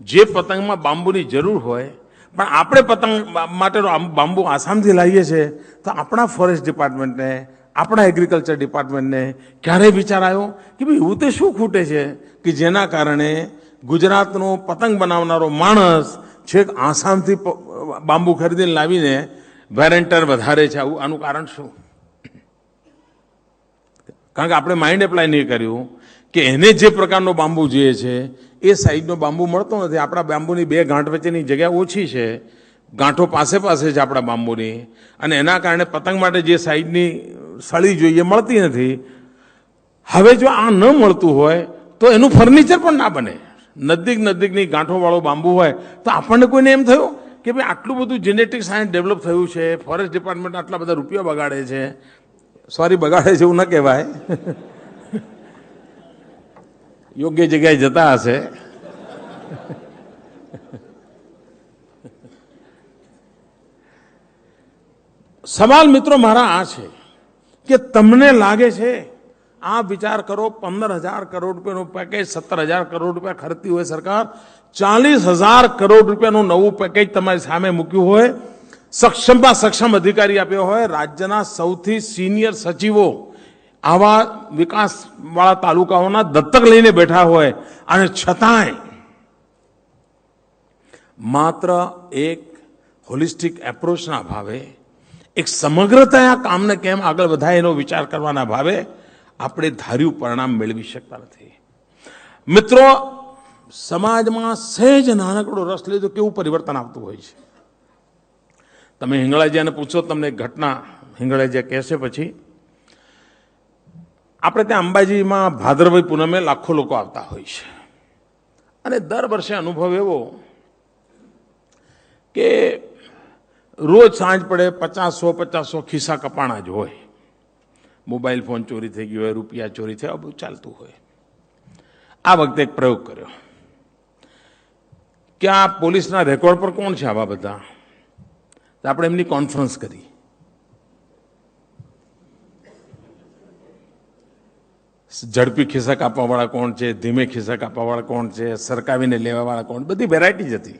જે પતંગમાં બાંબુની જરૂર હોય, પણ આપણે પતંગ માટેનો બાંબુ આસામથી લાવીએ છીએ, તો આપણા ફોરેસ્ટ ડિપાર્ટમેન્ટને, આપણા એગ્રીકલ્ચર ડિપાર્ટમેન્ટને ક્યારેય વિચાર આવ્યો કે ભાઈ એવું તે શું ખૂટે છે કે જેના કારણે ગુજરાતનો પતંગ બનાવનારો માણસ છેક આસામથી બાંબુ ખરીદીને લાવીને વેરેન્ટર વધારે છે? આનું કારણ શું? કારણ કે આપણે માઇન્ડ એપ્લાય નહીં કર્યું કે એને જે પ્રકારનો બાંબુ જોઈએ છે એ સાઈઝનો બાંબુ મળતો નથી. આપણા બાંબુની 2 ગાંઠ વચ્ચેની જગ્યા ઓછી છે, ગાંઠો પાસે છે આપણા બાંબુની, અને એના કારણે પતંગ માટે જે સાઈઝની સળી જોઈએ મળતી નથી. હવે જો આ ન મળતું હોય તો એનું ફર્નિચર પણ ના બને. નજીકની ગાંઠોવાળો બાંબુ હોય તો આપણને કોઈને એમ થયું કે ભાઈ આટલું બધું જેનેટિક સાયન્સ ડેવલપ થયું છે, ફોરેસ્ટ ડિપાર્ટમેન્ટ આટલા બધા રૂપિયા બગાડે છે, સોરી બગાડે છે એવું ન કહેવાય, યોગ્ય જગ્યાએ જતા હશે, સવાલ મિત્રો મારા આ છે કે તમને લાગે છે આ વિચાર કરો 15,000 કરોડ રૂપિયાનું પેકેજ 17,000 કરોડ રૂપિયા ખર્ચતી હોય સરકાર 40,000 કરોડ રૂપિયાનું નવું પેકેજ તમારી સામે મૂક્યું હોય સક્ષમમાં સક્ષમ અધિકારી આપ્યો હોય રાજ્યના સૌથી સિનિયર સચિવો આવા વિકાસવાળા તાલુકાઓના દત્તક લઈને બેઠા હોય અને છતાંય માત્ર એક હોલિસ્ટિક એપ્રોચના ભાવે એક સમગ્રતા આ કામને કેમ આગળ વધાય એનો વિચાર કરવાના ભાવે આપણે ધાર્યું પરિણામ મેળવી શકતા નથી. મિત્રો, સમાજમાં સહેજ નાનકડો રસ લીધો કેવું પરિવર્તન આવતું હોય છે. તમે હિંગળાજીને પૂછો, તમને એક ઘટના હિંગળાજી કહેશે. પછી આપણે ત્યાં અંબાજીમાં ભાદરવી પૂનમે લાખો લોકો આવતા હોય છે અને દર વર્ષે અનુભવ એવો કે રોજ સાંજ પડે 50-100 ખિસ્સા કપાણા જ હોય. મોબાઈલ ફોન ચોરી થઈ ગયો હોય, રૂપિયા ચોરી થયા, બધું ચાલતું હોય. આ વખતે એક પ્રયોગ કર્યો કે આ પોલીસના રેકોર્ડ પર કોણ છે આવા બધા. આપણે એમની કોન્ફરન્સ કરી. ઝડપી ખિસ્સા કાપવાવાળા કોણ છે, ધીમે ખિસ્સા કાપવાવાળા કોણ છે, સરકાવીને લેવાવાળા કોણ, બધી વેરાયટી જ હતી.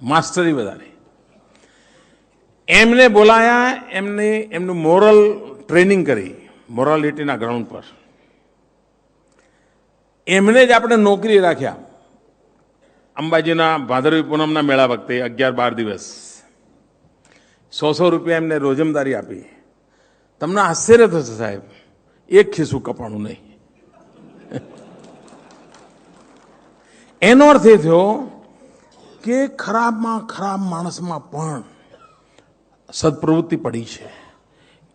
માસ્ટરી વધારે. એમને બોલાયા, એમનું મોરલ ટ્રેનિંગ કરી, મોરાલિટીના ગ્રાઉન્ડ પર. એમને જ આપણે નોકરી રાખ્યા. અંબાજીના ભાદરવી પૂનમના મેળા વખતે 11-12 દિવસ 100 રૂપિયા એમને રોજમદારી આપી. તમને આશ્ચર્ય થશે સાહેબ, એક ખિસ્સું કપાણું નહીં. એનો અર્થ એ થયો કે ખરાબમાં ખરાબ માણસમાં પણ સદપ્રવૃત્તિ પડી છે.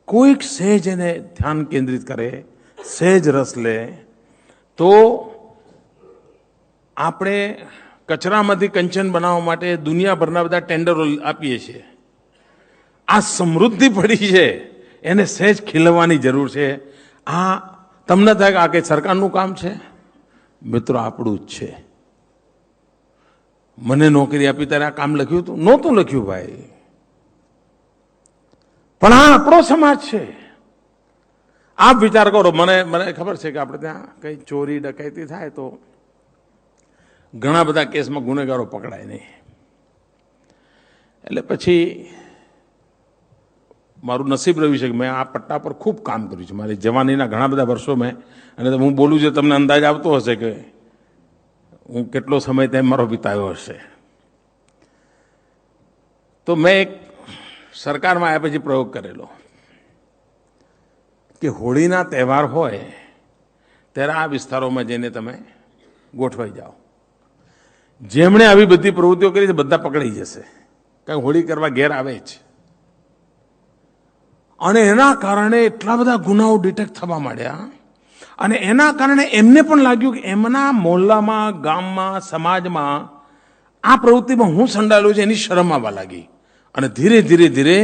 કોઈક સહેજ એને ધ્યાન કેન્દ્રિત કરે, સહેજ રસ લે તો આપણે કચરામાંથી કંચન બનાવવા માટે દુનિયાભરના બધા ટેન્ડરો આપીએ છીએ. આ સમૃદ્ધિ પડી છે, એને સહેજ ખીલવવાની જરૂર છે. આ તમને થાય કે આ કંઈ સરકારનું કામ છે? મિત્રો, આપણું જ છે. મને નોકરી આપી ત્યારે આ કામ લખ્યું હતું? નહોતું લખ્યું ભાઈ, પણ આ આપણો સમાજ છે. આપ વિચાર કરો. મને ખબર છે કે આપણે ત્યાં કઈ ચોરી ડકૈતી થાય તો ઘણા બધા કેસમાં ગુનેગારો પકડાય નહીં. એટલે પછી મારું નસીબ રહ્યું છે કે મેં આ પટ્ટા પર ખૂબ કામ કર્યું છે મારી જવાનીના ઘણા બધા વર્ષો મેં. અને હું બોલું છું તમને અંદાજ આવતો હશે કે હું કેટલો સમય ત્યાં મારો વિતાવ્યો હશે. તો મેં એક સરકારમાં આવ્યા પછી પ્રયોગ કરેલો કે હોળીના તહેવાર હોય ત્યારે આ વિસ્તારોમાં જઈને તમે ગોઠવાઈ જાઓ. જેમણે આવી બધી પ્રવૃત્તિઓ કરી છે બધા પકડાઈ જશે, કારણ હોળી કરવા ઘેર આવે જ. અને એના કારણે એટલા બધા ગુનાઓ ડિટેક્ટ થવા માંડ્યા અને એના કારણે એમને પણ લાગ્યું કે એમના મોહલ્લામાં, ગામમાં, સમાજમાં આ પ્રવૃત્તિમાં હું સંડાયેલો છે એની શરમ આવવા લાગી. અને ધીરે ધીરે ધીરે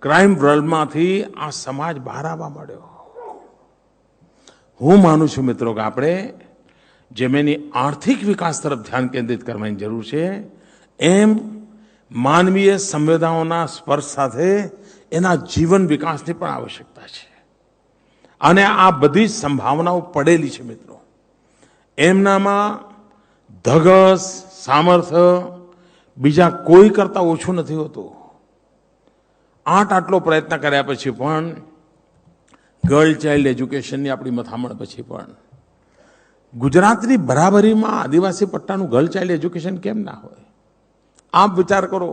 ક્રાઇમ વર્લ્ડમાંથી આ સમાજ બહાર આવવા માંડ્યો. હું માનું છું મિત્રો કે આપણે જેમ એની આર્થિક વિકાસ તરફ ધ્યાન કેન્દ્રિત કરવાની જરૂર છે, એમ માનવીય સંવેદનાઓના સ્પર્શ સાથે એના જીવન વિકાસની પણ આવશ્યકતા છે. અને આ બધી સંભાવનાઓ પડેલી છે મિત્રો. એમનામાં ધગસ, સામર્થ્ય બીજા કોઈ કરતા ઓછું નથી હોતું. આટલો પ્રયત્ન કર્યા પછી પણ, ગર્લ ચાઇલ્ડ એજ્યુકેશનની આપણી મથામણ પછી પણ ગુજરાતની બરાબરીમાં આદિવાસી પટ્ટાનું ગર્લ ચાઇલ્ડ એજ્યુકેશન કેમ ના હોય? આપ વિચાર કરો.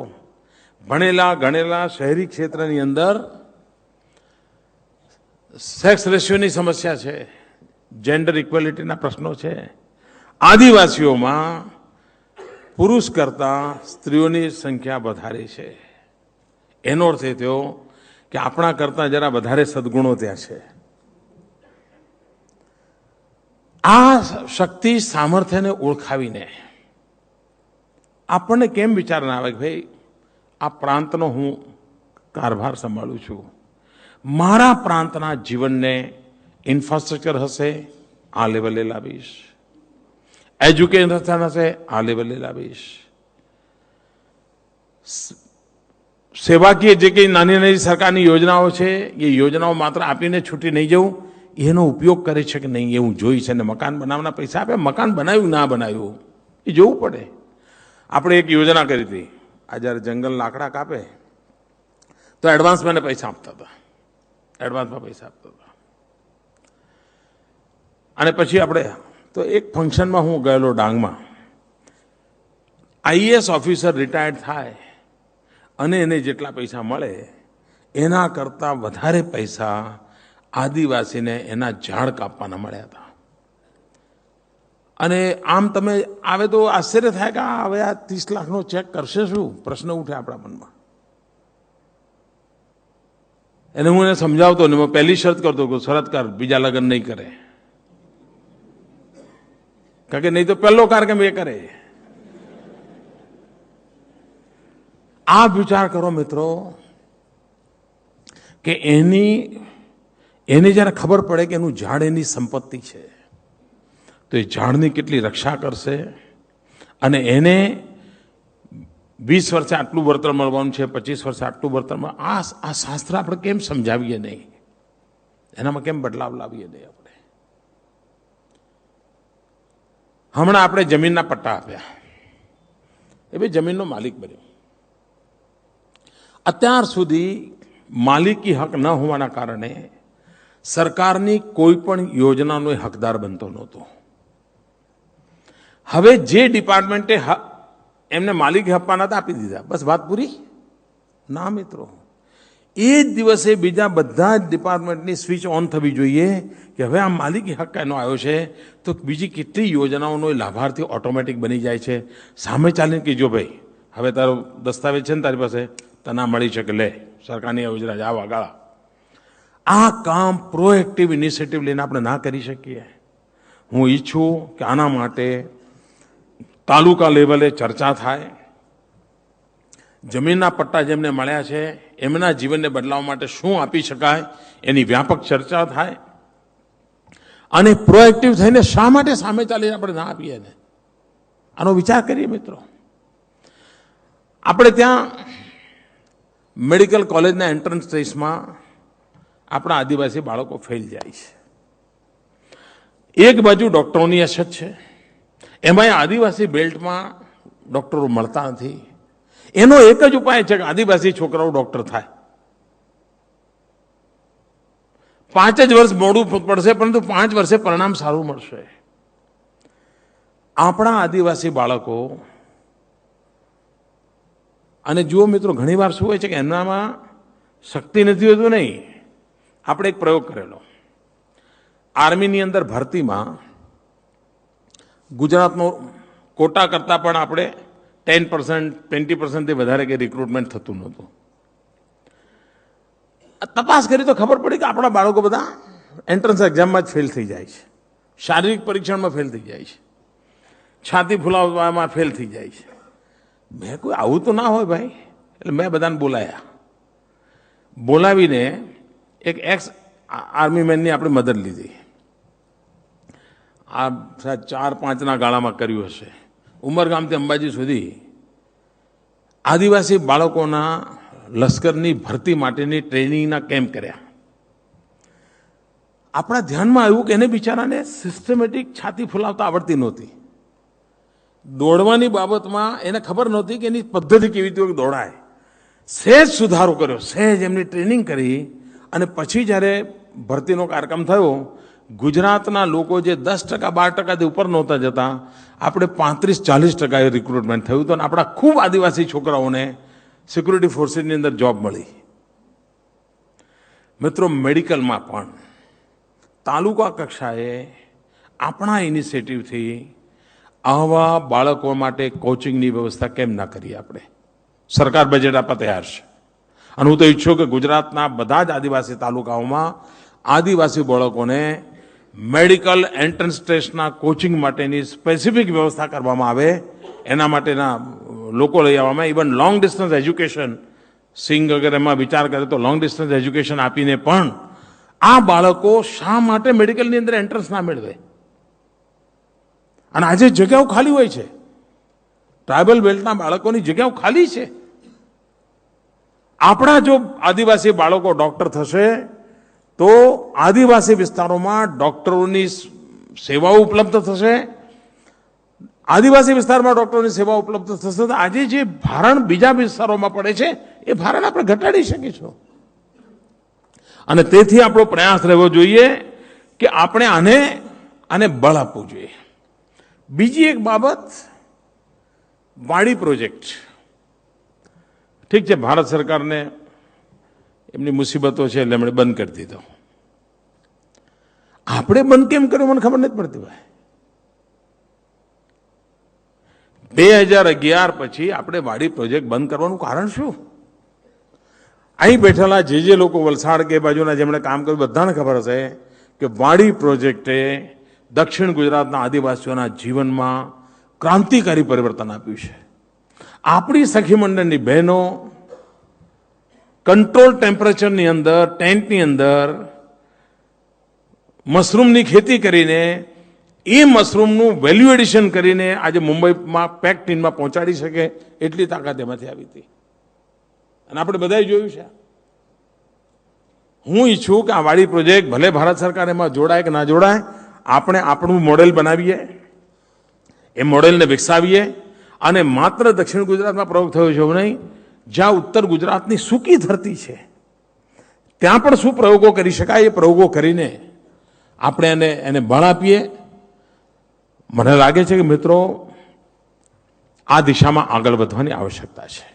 ભણેલા ગણેલા શહેરી ક્ષેત્રની અંદર સેક્સ રેશિયોની સમસ્યા છે, જેન્ડર ઇક્વેલિટીના પ્રશ્નો છે. આદિવાસીઓમાં પુરુષ કરતાં સ્ત્રીઓની સંખ્યા વધારે છે. એનો અર્થ એ થયો કે આપણા કરતાં જરા વધારે સદગુણો ત્યાં છે. આ શક્તિ સામર્થ્યને ઓળખાવીને આપણને કેમ વિચાર ના આવે કે ભાઈ આ પ્રાંતનો હું કારભાર સંભાળું છું, મારા પ્રાંતના જીવનને ઇન્ફ્રાસ્ટ્રક્ચર હશે આ લેવલે લાવીશ, એજ્યુકેશન હશે આ લેવલે લાવીશ, સેવાકીય જે કંઈ નાની નાની સરકારની યોજનાઓ છે એ યોજનાઓ માત્ર આપીને છૂટી નહીં જવું, એનો ઉપયોગ કરે છે કે નહીં એવું જોઈ છે. અને મકાન બનાવવાના પૈસા આપે, મકાન બનાવ્યું ના બનાવ્યું એ જોવું પડે. આપણે એક યોજના કરી હતી, આ જ્યારે જંગલ લાકડા કાપે તો એડવાન્સમાં પૈસા આપતા હતા, એડવાન્સમાં પૈસા આપતા હતા. અને પછી આપણે તો એક ફંક્શનમાં હું ગયેલો ડાંગમાં, આઈએએસ ઓફિસર રિટાયર્ડ થાય અને એને જેટલા પૈસા મળે એના કરતાં વધારે પૈસા આદિવાસીને એના ઝાડ કાપવાના મળ્યા હતા. અને આમ તમે આવે તો આશ્ચર્ય થાય કે હવે આ 30 લાખનો ચેક કરશે શું, પ્રશ્ન ઉઠે આપણા મનમાં. એને હું એને સમજાવતો ને હું પહેલી શરત કરતો કે શરત કર, બીજા લગ્ન નહીં કરે, કારણ કે નહીં તો પહેલો કાર્યક્રમ એ કરે. આ વિચાર કરો મિત્રો કે એને જ્યારે ખબર પડે કે એનું ઝાડ એની સંપત્તિ છે તો એ ઝાડની કેટલી રક્ષા કરશે. અને એને 20 વર્ષે આટલું વળતર મળવાનું છે, 25 વર્ષે આટલું વળતર મળે, આ શાસ્ત્ર આપણે કેમ સમજાવીએ નહીં, એનામાં કેમ બદલાવ લાવીએ નહીં આપણે. હમણાં આપણે જમીનના પટ્ટા આપ્યા, એ ભાઈ જમીનનો માલિક બન્યો. અત્યાર સુધી માલિકી હક ન હોવાના કારણે સરકારની કોઈ પણ યોજનાનો હકદાર બનતો નહોતો. હવે જે ડિપાર્ટમેન્ટે એમને માલિકી આપવાના હતા આપી દીધા, બસ વાત પૂરી. ના મિત્રો, એ જ દિવસે બીજા બધા જ ડિપાર્ટમેન્ટની સ્વિચ ઓન થવી જોઈએ કે હવે આ માલિકી હક એનો આવ્યો છે તો બીજી કેટલી યોજનાઓનો લાભાર્થી ઓટોમેટિક બની જાય છે. સામે ચાલીને કે જો ભાઈ હવે તારો દસ્તાવેજ છે ને તારી પાસે, તના મળી શકે, લે સરકારની યોજના જાવ આગળ. આ કામ પ્રોએક્ટિવ ઇનિશિયેટિવ લઈને આપણે ના કરી શકીએ. હું ઈચ્છું કે આના માટે તાલુકા લેવલે ચર્ચા થાય, જમીનના પટ્ટા જેમને મળ્યા છે એમના જીવનને બદલાવવા માટે શું આપી શકાય એની વ્યાપક ચર્ચા થાય. અને પ્રોએક્ટિવ થઈને શા માટે સામે ચાલીને આપણે ના આપીએ ને, આનો વિચાર કરીએ મિત્રો. આપણે ત્યાં મેડિકલ કોલેજના એન્ટ્રન્સ ટેસ્ટમાં આપણા આદિવાસી બાળકો ફેલ જાય છે. એક બાજુ ડૉક્ટરોની અછત છે, એમાંય આદિવાસી બેલ્ટમાં ડૉક્ટરો મળતા નથી. એનો એક જ ઉપાય છે કે આદિવાસી છોકરાઓ ડૉક્ટર થાય. 5 જ વર્ષ મોડું પડશે પરંતુ 5 વર્ષે પરિણામ સારું મળશે. આપણા આદિવાસી બાળકો, અને જુઓ મિત્રો ઘણી વાર શું હોય છે કે એમનામાં શક્તિ નથી હોતું નહીં. આપણે એક પ્રયોગ કરેલો, આર્મીની અંદર ભરતીમાં ગુજરાતનો કોટા કરતાં પણ આપણે 10%, 20% વધારે કે રિક્રુટમેન્ટ થતું નહોતું. તપાસ કરી તો ખબર પડી કે આપણા બાળકો બધા એન્ટ્રન્સ એક્ઝામમાં જ ફેલ થઈ જાય છે, શારીરિક પરીક્ષણમાં ફેલ થઈ જાય છે, છાતી ફૂલાવવામાં ફેલ થઈ જાય છે. મેં કોઈ આવું તો ના હોય ભાઈ, એટલે મેં બધાને બોલાયા. બોલાવીને એક એક્સ આર્મી મેનની આપણે મદદ લીધી. આ 4-5ના ગાળામાં કર્યું હશે. ઉમરગામથી અંબાજી સુધી આદિવાસી બાળકોના લશ્કરની ભરતી માટેની ટ્રેનિંગના કેમ્પ કર્યા. આપણા ધ્યાનમાં આવ્યું કે એને બિચારાને સિસ્ટમેટિક છાતી ફૂલાવતા આવડતી નહોતી. દોડવાની બાબતમાં એને ખબર નહોતી કે એની પદ્ધતિ કેવી રીતે દોડાય. સહેજ સુધારો કર્યો, સહેજ એમની ટ્રેનિંગ કરી, અને પછી જ્યારે ભરતીનો કાર્યક્રમ થયો, ગુજરાતના લોકો જે 10%, 12%થી ઉપર નહોતા જતા, આપણે 35-40% રિક્રુટમેન્ટ થયું હતું. અને આપણા ખૂબ આદિવાસી છોકરાઓને સિક્યુરિટી ફોર્સીસની અંદર જોબ મળી. મિત્રો, મેડિકલમાં પણ તાલુકા કક્ષાએ આપણા ઇનિશિયેટિવથી આવા બાળકો માટે કોચિંગની વ્યવસ્થા કેમ ના કરીએ આપણે? સરકાર બજેટ આપવા તૈયાર છે. અને હું તો ઈચ્છું કે ગુજરાતના બધા જ આદિવાસી તાલુકાઓમાં આદિવાસી બાળકોને મેડિકલ એન્ટ્રન્સ ટેસ્ટના કોચિંગ માટેની સ્પેસિફિક વ્યવસ્થા કરવામાં આવે. એના માટેના લોકો લઈ આવવામાં, ઇવન લોંગ ડિસ્ટન્સ એજ્યુકેશન, સિંગ વગેરેમાં વિચાર કરે તો લોંગ ડિસ્ટન્સ એજ્યુકેશન આપીને પણ આ બાળકો શા માટે મેડિકલની અંદર એન્ટ્રન્સ ના મેળવે? અને આજે જગ્યાઓ ખાલી હોય છે, ટ્રાઇબલ બેલ્ટના બાળકોની જગ્યાઓ ખાલી છે. આપણા જો આદિવાસી બાળકો ડોક્ટર થશે તો આદિવાસી વિસ્તારોમાં ડોક્ટરોની સેવાઓ ઉપલબ્ધ થશે. આદિવાસી વિસ્તારમાં ડોક્ટરોની સેવા ઉપલબ્ધ થશે તો આજે જે ભારણ બીજા વિસ્તારોમાં પડે છે એ ભારણ આપણે ઘટાડી શકીશું. અને તેથી આપણો પ્રયાસ રહેવો જોઈએ કે આપણે આને બળ આપવું જોઈએ. બીજી એક બાબત, વાડી પ્રોજેક્ટ. ઠીક છે, ભારત સરકારને એમની મુસીબતો છે એટલે એમણે બંધ કરી દીધો. આપણે બંધ કેમ કર્યું મને ખબર નથી પડતી ભાઈ. 2011 પછી આપણે વાડી પ્રોજેક્ટ બંધ કરવાનું કારણ શું? અહીં બેઠેલા જે લોકો વલસાડ કે બાજુના જેમણે કામ કર્યું બધાને ખબર હશે કે વાડી પ્રોજેક્ટે દક્ષિણ ગુજરાતના આદિવાસીઓના જીવનમાં ક્રાંતિકારી પરિવર્તન આપ્યું છે. આપણી સખી મંડળની બહેનો કંટ્રોલ ટેમ્પરેચરની અંદર, ટેન્ટની અંદર મશરૂમની ખેતી કરીને એ મશરૂમનું વેલ્યુ એડિશન કરીને આજે મુંબઈમાં પેક ટીનમાં પહોંચાડી શકે એટલી તાકાત એમાંથી આવી હતી. અને આપણે બધાએ જોયું છે. હું ઈચ્છું કે આ વાડી પ્રોજેક્ટ ભલે ભારત સરકાર એમાં જોડાય કે ના જોડાય, આપણે આપણું મોડેલ બનાવીએ, એ મોડેલને વિકસાવીએ અને માત્ર દક્ષિણ ગુજરાતમાં પ્રયોગ થયો છે એવું નહીં, જ્યાં ઉત્તર ગુજરાતની સૂકી ધરતી છે ત્યાં પણ શું પ્રયોગો કરી શકાય એ પ્રયોગો કરીને આપણે એને બળ આપીએ. મને લાગે છે કે મિત્રો આ દિશામાં આગળ વધવાની આવશ્યકતા છે.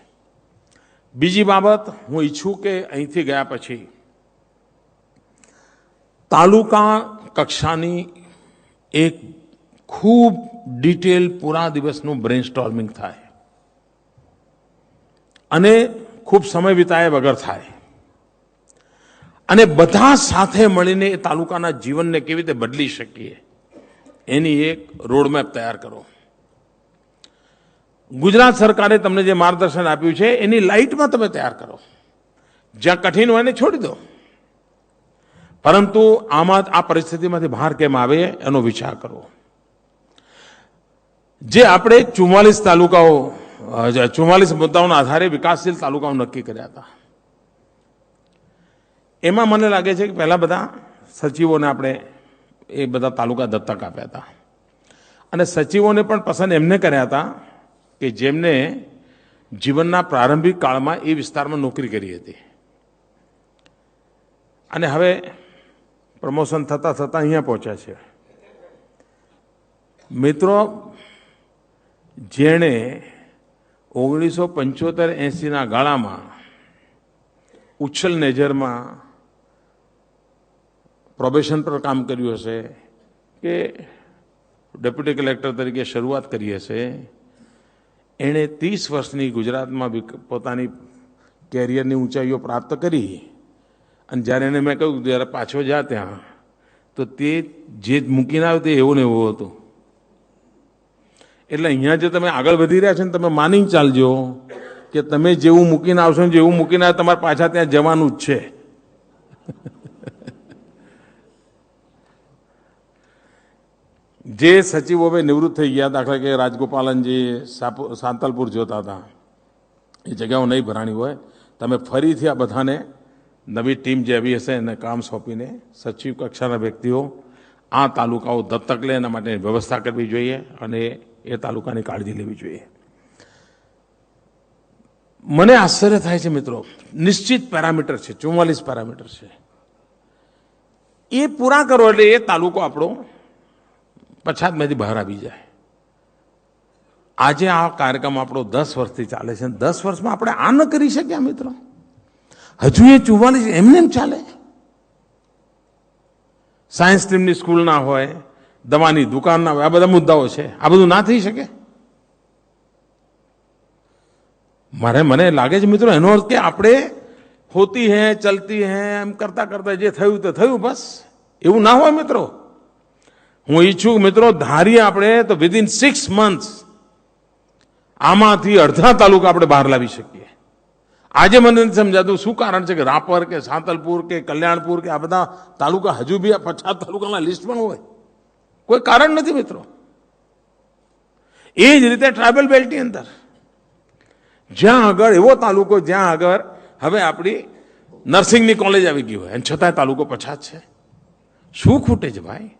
બીજી બાબત, હું ઈચ્છું કે અહીંથી ગયા પછી તાલુકા કક્ષાની એક ખૂબ ડિટેલ પૂરા દિવસનું બ્રેઇનસ્ટોર્મિંગ થાય અને ખૂબ સમય વિતાયા વગર થાય અને બધા સાથે મળીને એ તાલુકાના જીવનને કેવી રીતે બદલી શકીએ એની એક રોડમેપ તૈયાર કરો. ગુજરાત સરકારે તમને જે માર્ગદર્શન આપ્યું છે એની લાઇટમાં તમે તૈયાર કરો. જ્યાં કઠિન હોય એને છોડી દો, પરંતુ આમાં આ પરિસ્થિતિમાંથી બહાર કેમ આવે એનો વિચાર કરો. જે આપણે 44 તાલુકાઓ 44 મુદ્દાઓના આધારે વિકાસશીલ તાલુકાઓ નક્કી કર્યા હતા, એમાં મને લાગે છે કે પહેલા બધા સચિવોને આપણે એ બધા તાલુકા દત્તક આપ્યા હતા અને સચિવોને પણ પસંદ એમને કર્યા હતા કે જેમને જીવનના પ્રારંભિક કાળમાં એ વિસ્તારમાં નોકરી કરી હતી અને હવે પ્રમોશન થતાં થતાં અહીંયા પહોંચ્યા છે. મિત્રો, જેણે 1975-80ના ગાળામાં ઉચ્છલ નેજરમાં પ્રોબેશન પર કામ કર્યું હશે કે ડેપ્યુટી કલેક્ટર તરીકે શરૂઆત કરી હશે, એણે 30 વર્ષની ગુજરાતમાં પોતાની કેરિયરની ઊંચાઈઓ પ્રાપ્ત કરી અને જ્યારે એને મેં કહ્યું જ્યારે પાછો જા ત્યાં, તો તે જે મૂકીને આવ્યો તે એવું ને એવું હતું. એટલે અહીંયા જે તમે આગળ વધી રહ્યા છો ને તમે માની ચાલજો કે તમે જેવું મૂકીને આવશો ને જેવું મૂકીને આવ્યો તમારે પાછા ત્યાં જવાનું જ છે. જે સચિવો હવે નિવૃત્ત થઈ ગયા, દાખલા કે રાજગોપાલનજી સાંતલપુર જોતા હતા, એ જગ્યાઓ નહીં ભરાણી હોય, તમે ફરીથી આ બધાને નવી ટીમ જે આવી હશે એને કામ સોંપીને સચિવ કક્ષાના વ્યક્તિઓ આ તાલુકાઓ દત્તક લે એના માટે વ્યવસ્થા કરવી જોઈએ અને એ તાલુકાની કાળજી લેવી જોઈએ. મને આશ્ચર્ય થાય છે મિત્રો, નિશ્ચિત પેરામીટર છે, 44 પેરામીટર છે, એ પૂરા કરો એટલે એ તાલુકો આપણો પછાતમાંથી બહાર આવી જાય. આજે આ કાર્યક્રમ આપણો 10 વર્ષથી ચાલે છે, 10 વર્ષમાં આપણે આ ન કરી શક્યા મિત્રો. હજુ એ 44 એમને એમ ચાલે. સાયન્સ સ્ટ્રીમની સ્કૂલ ના હોય, દવાની દુકાન ના હોય, આ બધા મુદ્દાઓ છે. આ બધું ના થઈ શકે. મને લાગે છે મિત્રો એનો અર્થ કે આપણે હોતી હૈ ચલતી હૈ એમ કરતા કરતા જે થયું તે થયું, બસ એવું ના હોય મિત્રો. હું ઈચ્છું મિત્રો ધારીએ આપણે તો વિધિન 6 months આમાંથી અડધા તાલુકા આપણે બહાર લાવી શકીએ. આજે મને નથી સમજાતું શું કારણ છે કે રાપર કે સાંતલપુર કે કલ્યાણપુર કે આ બધા તાલુકા હજુ બી આ 50 તાલુકાના લિસ્ટમાં હોય. કોઈ કારણ નથી મિત્રો. એ જ રીતે ટ્રાઇબલ બેલ્ટની અંદર જ્યાં આગળ એવો તાલુકો જ્યાં આગળ હવે આપણી નર્સિંગની કોલેજ આવી ગઈ હોય અને છતાંય તાલુકો પછાત છે. શું ખૂટે છે ભાઈ?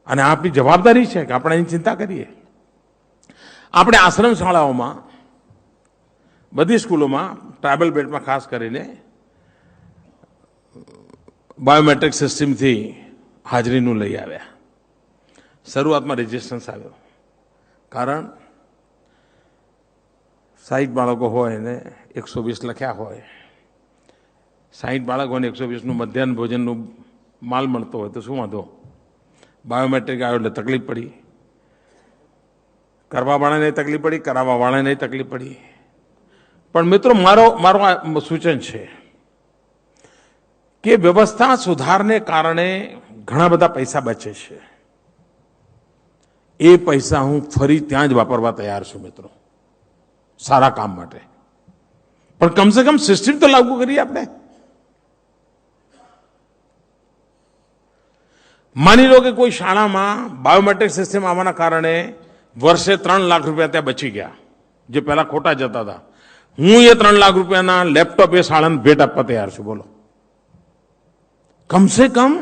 અને આપણી જવાબદારી છે કે આપણે એની ચિંતા કરીએ. આપણે આશ્રમ શાળાઓમાં, બધી સ્કૂલોમાં, ટ્રાયબલ બેલ્ટમાં ખાસ કરીને બાયોમેટ્રિક સિસ્ટમથી હાજરીનું લઈ આવ્યા. શરૂઆતમાં રેઝિસ્ટન્સ આવ્યો, કારણ 60 બાળકો હોય ને 120 લખ્યા હોય, 60 બાળકોને 120નું મધ્યાહન ભોજનનું માલ મળતો હોય તો શું વાંધો? બાયોમેટ્રિક આવ્યો એટલે તકલીફ પડી, કરવાવાળાને તકલીફ પડી, કરાવવાવાળાને તકલીફ પડી. પણ મિત્રો, મારો આ સૂચન છે કે વ્યવસ્થા સુધારને કારણે ઘણા બધા પૈસા બચે છે. એ પૈસા હું ફરી ત્યાં જ વાપરવા તૈયાર છું મિત્રો, સારા કામ માટે. પણ કમસે કમ સિસ્ટમ તો લાગુ કરીએ આપણે. માની લો કે કોઈ શાળામાં બાયોમેટ્રિક સિસ્ટમ આવવાના કારણે વર્ષે 3 લાખ રૂપિયા ત્યાં બચી ગયા, જે પહેલા ખોટા જતા હતા. હું એ 3 લાખ રૂપિયાના લેપટોપ એ શાળાને ભેટ આપવા તૈયાર છું. બોલો, કમસે કમ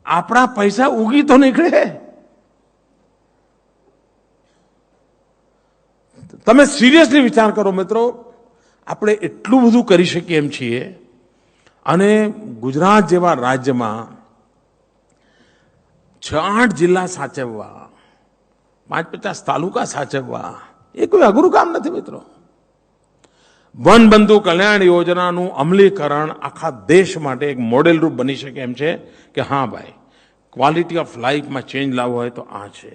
આપણા પૈસા ઉગી તો નીકળે. તમે સિરિયસલી વિચાર કરો મિત્રો, આપણે એટલું બધું કરી શકીએ એમ છીએ. અને ગુજરાત જેવા રાજ્યમાં 6-8 જિલ્લા સાચવવા, 5-50 તાલુકા સાચવવા એ કોઈ અઘરું કામ નથી મિત્રો. વનબંધુ કલ્યાણ યોજનાનું અમલીકરણ આખા દેશ માટે એક મોડેલ રૂપ બની શકે એમ છે કે હા ભાઈ, ક્વોલિટી ઓફ લાઈફમાં ચેન્જ લાવવો હોય તો આ છે,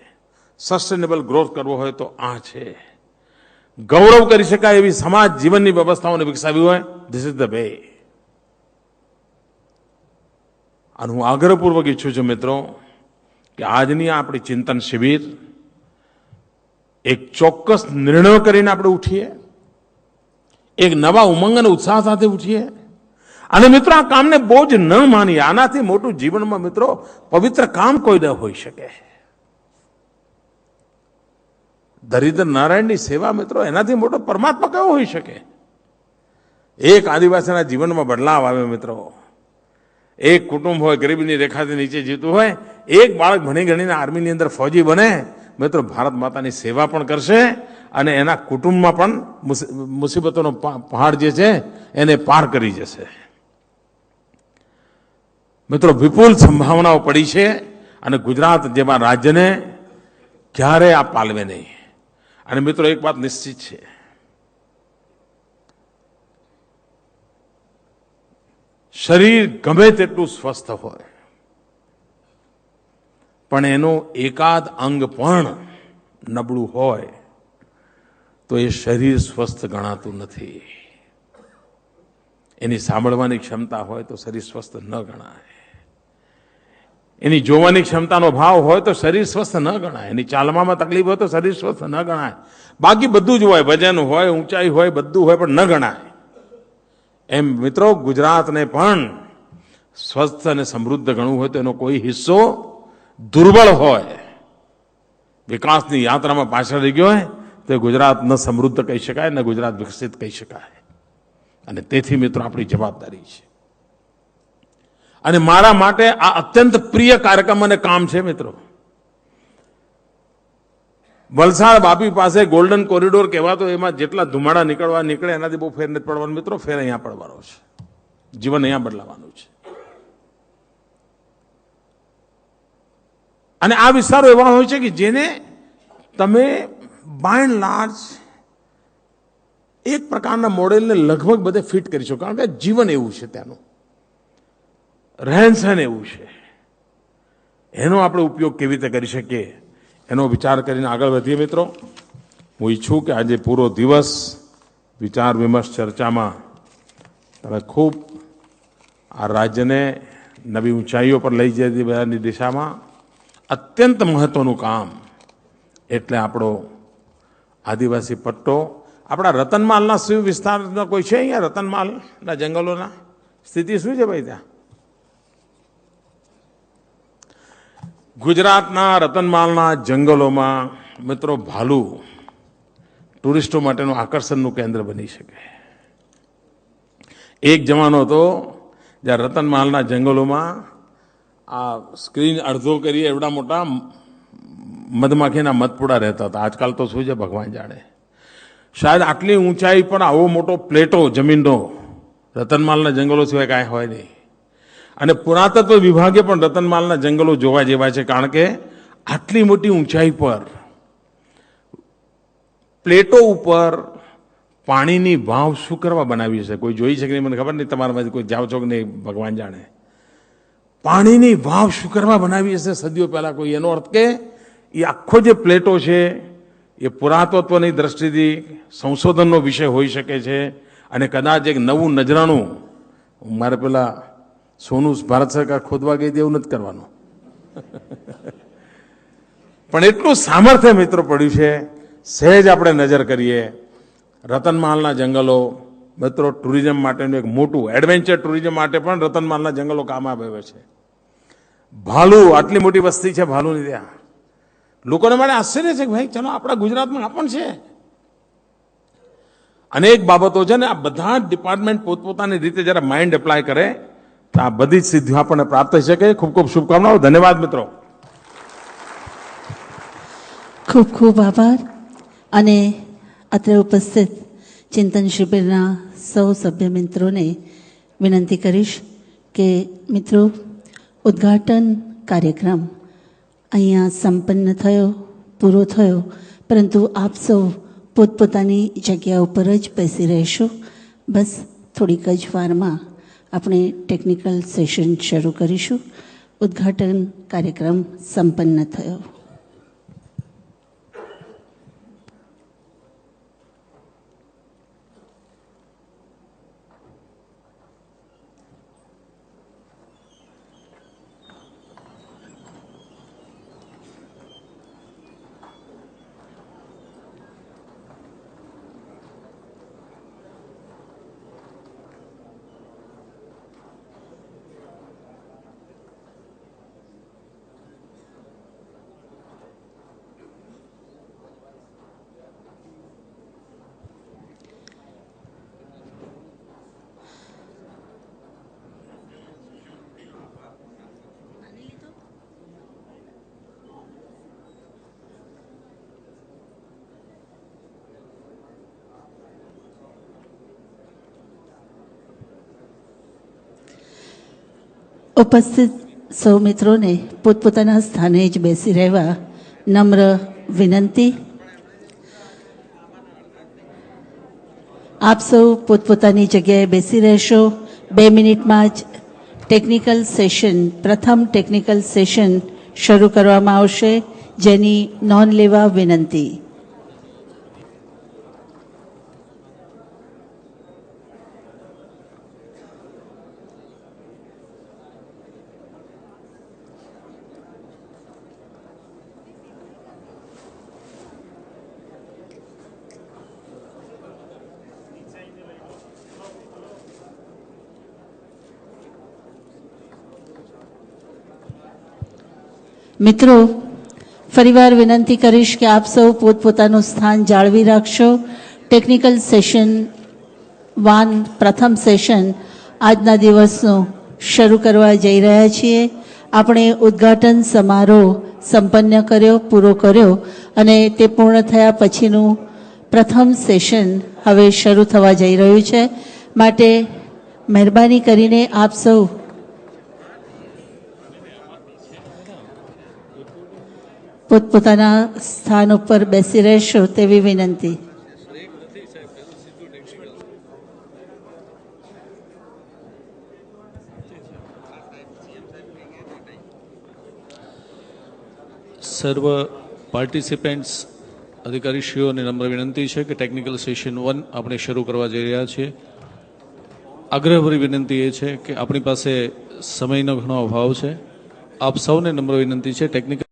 સસ્ટેનેબલ ગ્રોથ કરવો હોય તો આ છે, ગૌરવ કરી શકાય એવી સમાજ જીવનની વ્યવસ્થાઓને વિકસાવી હોય, ધીસ ઇઝ ધ વે. અને હું આગ્રહપૂર્વક ઈચ્છું છું મિત્રો કે આજની આપણી ચિંતન શિબિર એક ચોક્કસ નિર્ણયો કરીને આપણે ઉઠીએ, એક નવા ઉમંગ અને ઉત્સાહ સાથે ઉઠીએ. અને મિત્રો, આ કામને બોજ ન માનીએ. આનાથી મોટું જીવનમાં મિત્રો પવિત્ર કામ કોઈ ન હોઈ શકે. દરિદ્ર નારાયણની સેવા મિત્રો, એનાથી મોટો પરમાત્મા કયો હોઈ શકે? એક આદિવાસીના જીવનમાં બદલાવ આવ્યો મિત્રો. એક કુટુંબ હોય, ગરીબીની રેખાથી નીચે જીવતું હોય, એક બાળક ભણી ગણીને આર્મીની અંદર ફૌજી બને, મિત્રો ભારત માતાની સેવા પણ કરશે અને એના કુટુંબમાં પણ મુસીબતોનો પહાડ જે છે એને પાર કરી જશે. મિત્રો, વિપુલ સંભાવનાઓ પડી છે અને ગુજરાત જેવા રાજ્યને ક્યારે આ પાલવે નહીં. અને મિત્રો, એક વાત નિશ્ચિત છે, શરીર ગમે તેટલું સ્વસ્થ હોય પણ એનું એકાદ અંગ પણ નબળું હોય તો એ શરીર સ્વસ્થ ગણાતું નથી. એની સાંભળવાની ક્ષમતા હોય તો શરીર સ્વસ્થ ન ગણાય, એની જોવાની ક્ષમતાનો ભાવ હોય તો શરીર સ્વસ્થ ન ગણાય, એની ચાલવામાં તકલીફ હોય તો શરીર સ્વસ્થ ન ગણાય. બાકી બધું જ હોય, વજન હોય, ઊંચાઈ હોય, બધું હોય પણ ન ગણાય. એમ મિત્રો, ગુજરાતને પણ સ્વસ્થ અને સમૃદ્ધ ગણવું હોય તો એનો કોઈ હિસ્સો દુર્બળ હોય, વિકાસની યાત્રામાં પાછળ રહી ગયો હોય તો ગુજરાત ન સમૃદ્ધ કહી શકાય, ન ગુજરાત વિકસિત કહી શકાય. અને તેથી મિત્રો, આપણી જવાબદારી છે. અને મારા માટે આ અત્યંત પ્રિય કાર્યક્રમ અને કામ છે મિત્રો. વલસાડ વાપી પાસે ગોલ્ડન કોરિડોર કહેવાતો, એમાં જેટલા ધુમાડા નીકળે એનાથી બહુ ફેર નથી પડવાનો મિત્રો. ફેર અહીંયા પડવાનો છે, જીવન અહીંયા બદલાવાનું છે. અને આ વિસ્તારો એવા હોય છે કે જેને તમે બાય એન્ડ લાર્જ એક પ્રકારના મોડેલને લગભગ બધે ફિટ કરી શકો, કારણ કે જીવન એવું છે, ત્યાંનું રહેનસહેન એવું છે. એનો આપણે ઉપયોગ કેવી રીતે કરી શકીએ એનો વિચાર કરીને આગળ વધીએ મિત્રો. હું ઈચ્છું કે આજે પૂરો દિવસ વિચાર વિમર્શ ચર્ચામાં તમે ખૂબ આ રાજ્યને નવી ઊંચાઈઓ પર લઈ જવાની દિશામાં અત્યંત મહત્વનું કામ એટલે આપણો આદિવાસી પટ્ટો. આપણા રતનમાલના શું વિસ્તારના કોઈ છે અહીંયા? રતનમાલના જંગલોના સ્થિતિ શું છે ભાઈ ત્યાં? ગુજરાતના રતનમાલના જંગલોમાં મિત્રો ભાલુ ટુરિસ્ટો માટેનું આકર્ષણનું કેન્દ્ર બની શકે. એક જમાનો હતો જ્યાં રતનમહાલના જંગલોમાં આ સ્ક્રીન અડધો કરીએ એવડા મોટા મધમાખીના મધપુડા રહેતા હતા. આજકાલ તો શું છે ભગવાન જાણે. શાયદ આટલી ઊંચાઈ પર આવો મોટો પ્લેટો જમીનનો રતનમાલના જંગલો સિવાય કાંઈ હોય નહીં. અને પુરાતત્વ વિભાગે પણ રતનમાલના જંગલો જોવા જેવા છે, કારણ કે આટલી મોટી ઊંચાઈ પર પ્લેટો ઉપર પાણીની વાવ શું કરવા બનાવી છે? કોઈ જોઈ શકે નહીં, મને ખબર નહીં, તમારામાંથી કોઈ જાવ છો કે નહીં ભગવાન જાણે. પાણીની વાવ શું કરવા બનાવી હશે સદીઓ પહેલા કોઈ? એનો અર્થ કે એ આખો જે પ્લેટો છે એ પુરાતત્વની દ્રષ્ટિથી સંશોધનનો વિષય હોઈ શકે છે. અને કદાચ એક નવું નજરાણું, મારે પેલા સોનું ભારત સરકાર ખોદવા ગઈ એવું નથી કરવાનું, પણ એટલું સામર્થ્ય મિત્રો પડ્યું છે. સહેજ આપણે નજર કરીએ, રતનમહાલના જંગલો મિત્રો ટુરિઝમ માટેનું એક મોટું એડવેન્ચર ટુરિઝમ માટે પણ રતનમહાલના જંગલો કામ આવે છે. ભાલુ, આટલી મોટી વસ્તી છે ભાલુની ત્યાં. લોકોને માટે આશ્ચર્ય છે કે ભાઈ ચલો આપણા ગુજરાતમાં આ પણ છે. અનેક બાબતો છે ને, આ બધા ડિપાર્ટમેન્ટ પોતપોતાની રીતે જરા માઇન્ડ એપ્લાય કરે તો આ બધી જ સિદ્ધિઓ આપણને પ્રાપ્ત થઈ શકે. ખૂબ ખૂબ શુભકામનાઓ. ધન્યવાદ મિત્રો. ખૂબ ખૂબ આભાર. અને અત્રે ઉપસ્થિત ચિંતન શિબિરના સૌ સભ્ય મિત્રોને વિનંતી કરીશ કે મિત્રો, ઉદ્ઘાટન કાર્યક્રમ અહીંયા સંપન્ન થયો, પૂરો થયો, પરંતુ આપ સૌ પોતપોતાની જગ્યા ઉપર જ બેસી રહેશો. બસ થોડીક જ વારમાં આપણે ટેકનિકલ સેશન શરૂ કરીશું. ઉદ્ઘાટન કાર્યક્રમ સંપન્ન થયો. ઉપસ્થિત સૌ મિત્રોને પોતપોતાના સ્થાને જ બેસી રહેવા નમ્ર વિનંતી. આપ સૌ પોતપોતાની જગ્યાએ બેસી રહેશો. 2 મિનિટમાં જ ટેકનિકલ સેશન, પ્રથમ ટેકનિકલ સેશન શરૂ કરવામાં આવશે, જેની નોંધ લેવા વિનંતી. મિત્રો, ફરીવાર વિનંતી કરીશ કે આપ સૌ પોતપોતાનું સ્થાન જાળવી રાખશો. ટેકનિકલ સેશન 1, પ્રથમ સેશન આજના દિવસનું શરૂ કરવા જઈ રહ્યા છીએ. આપણે ઉદ્ઘાટન સમારોહ સંપન્ન કર્યો, પૂરો કર્યો, અને તે પૂર્ણ થયા પછીનું પ્રથમ સેશન હવે શરૂ થવા જઈ રહ્યું છે. માટે મહેરબાની કરીને આપ સૌ પોતપોતાના સ્થાન ઉપર બેસી રહેશો તેવી વિનંતી. સર્વ પાર્ટિસિપેન્ટ્સ અધિકારીશ્રીઓને નમ્ર વિનંતી છે કે ટેકનિકલ સેશન 1 આપણે શરૂ કરવા જઈ રહ્યા છીએ. આગ્રહભરી વિનંતી એ છે કે આપણી પાસે સમયનો ઘણો અભાવ છે. આપ સૌને નમ્ર વિનંતી છે ટેકનિકલ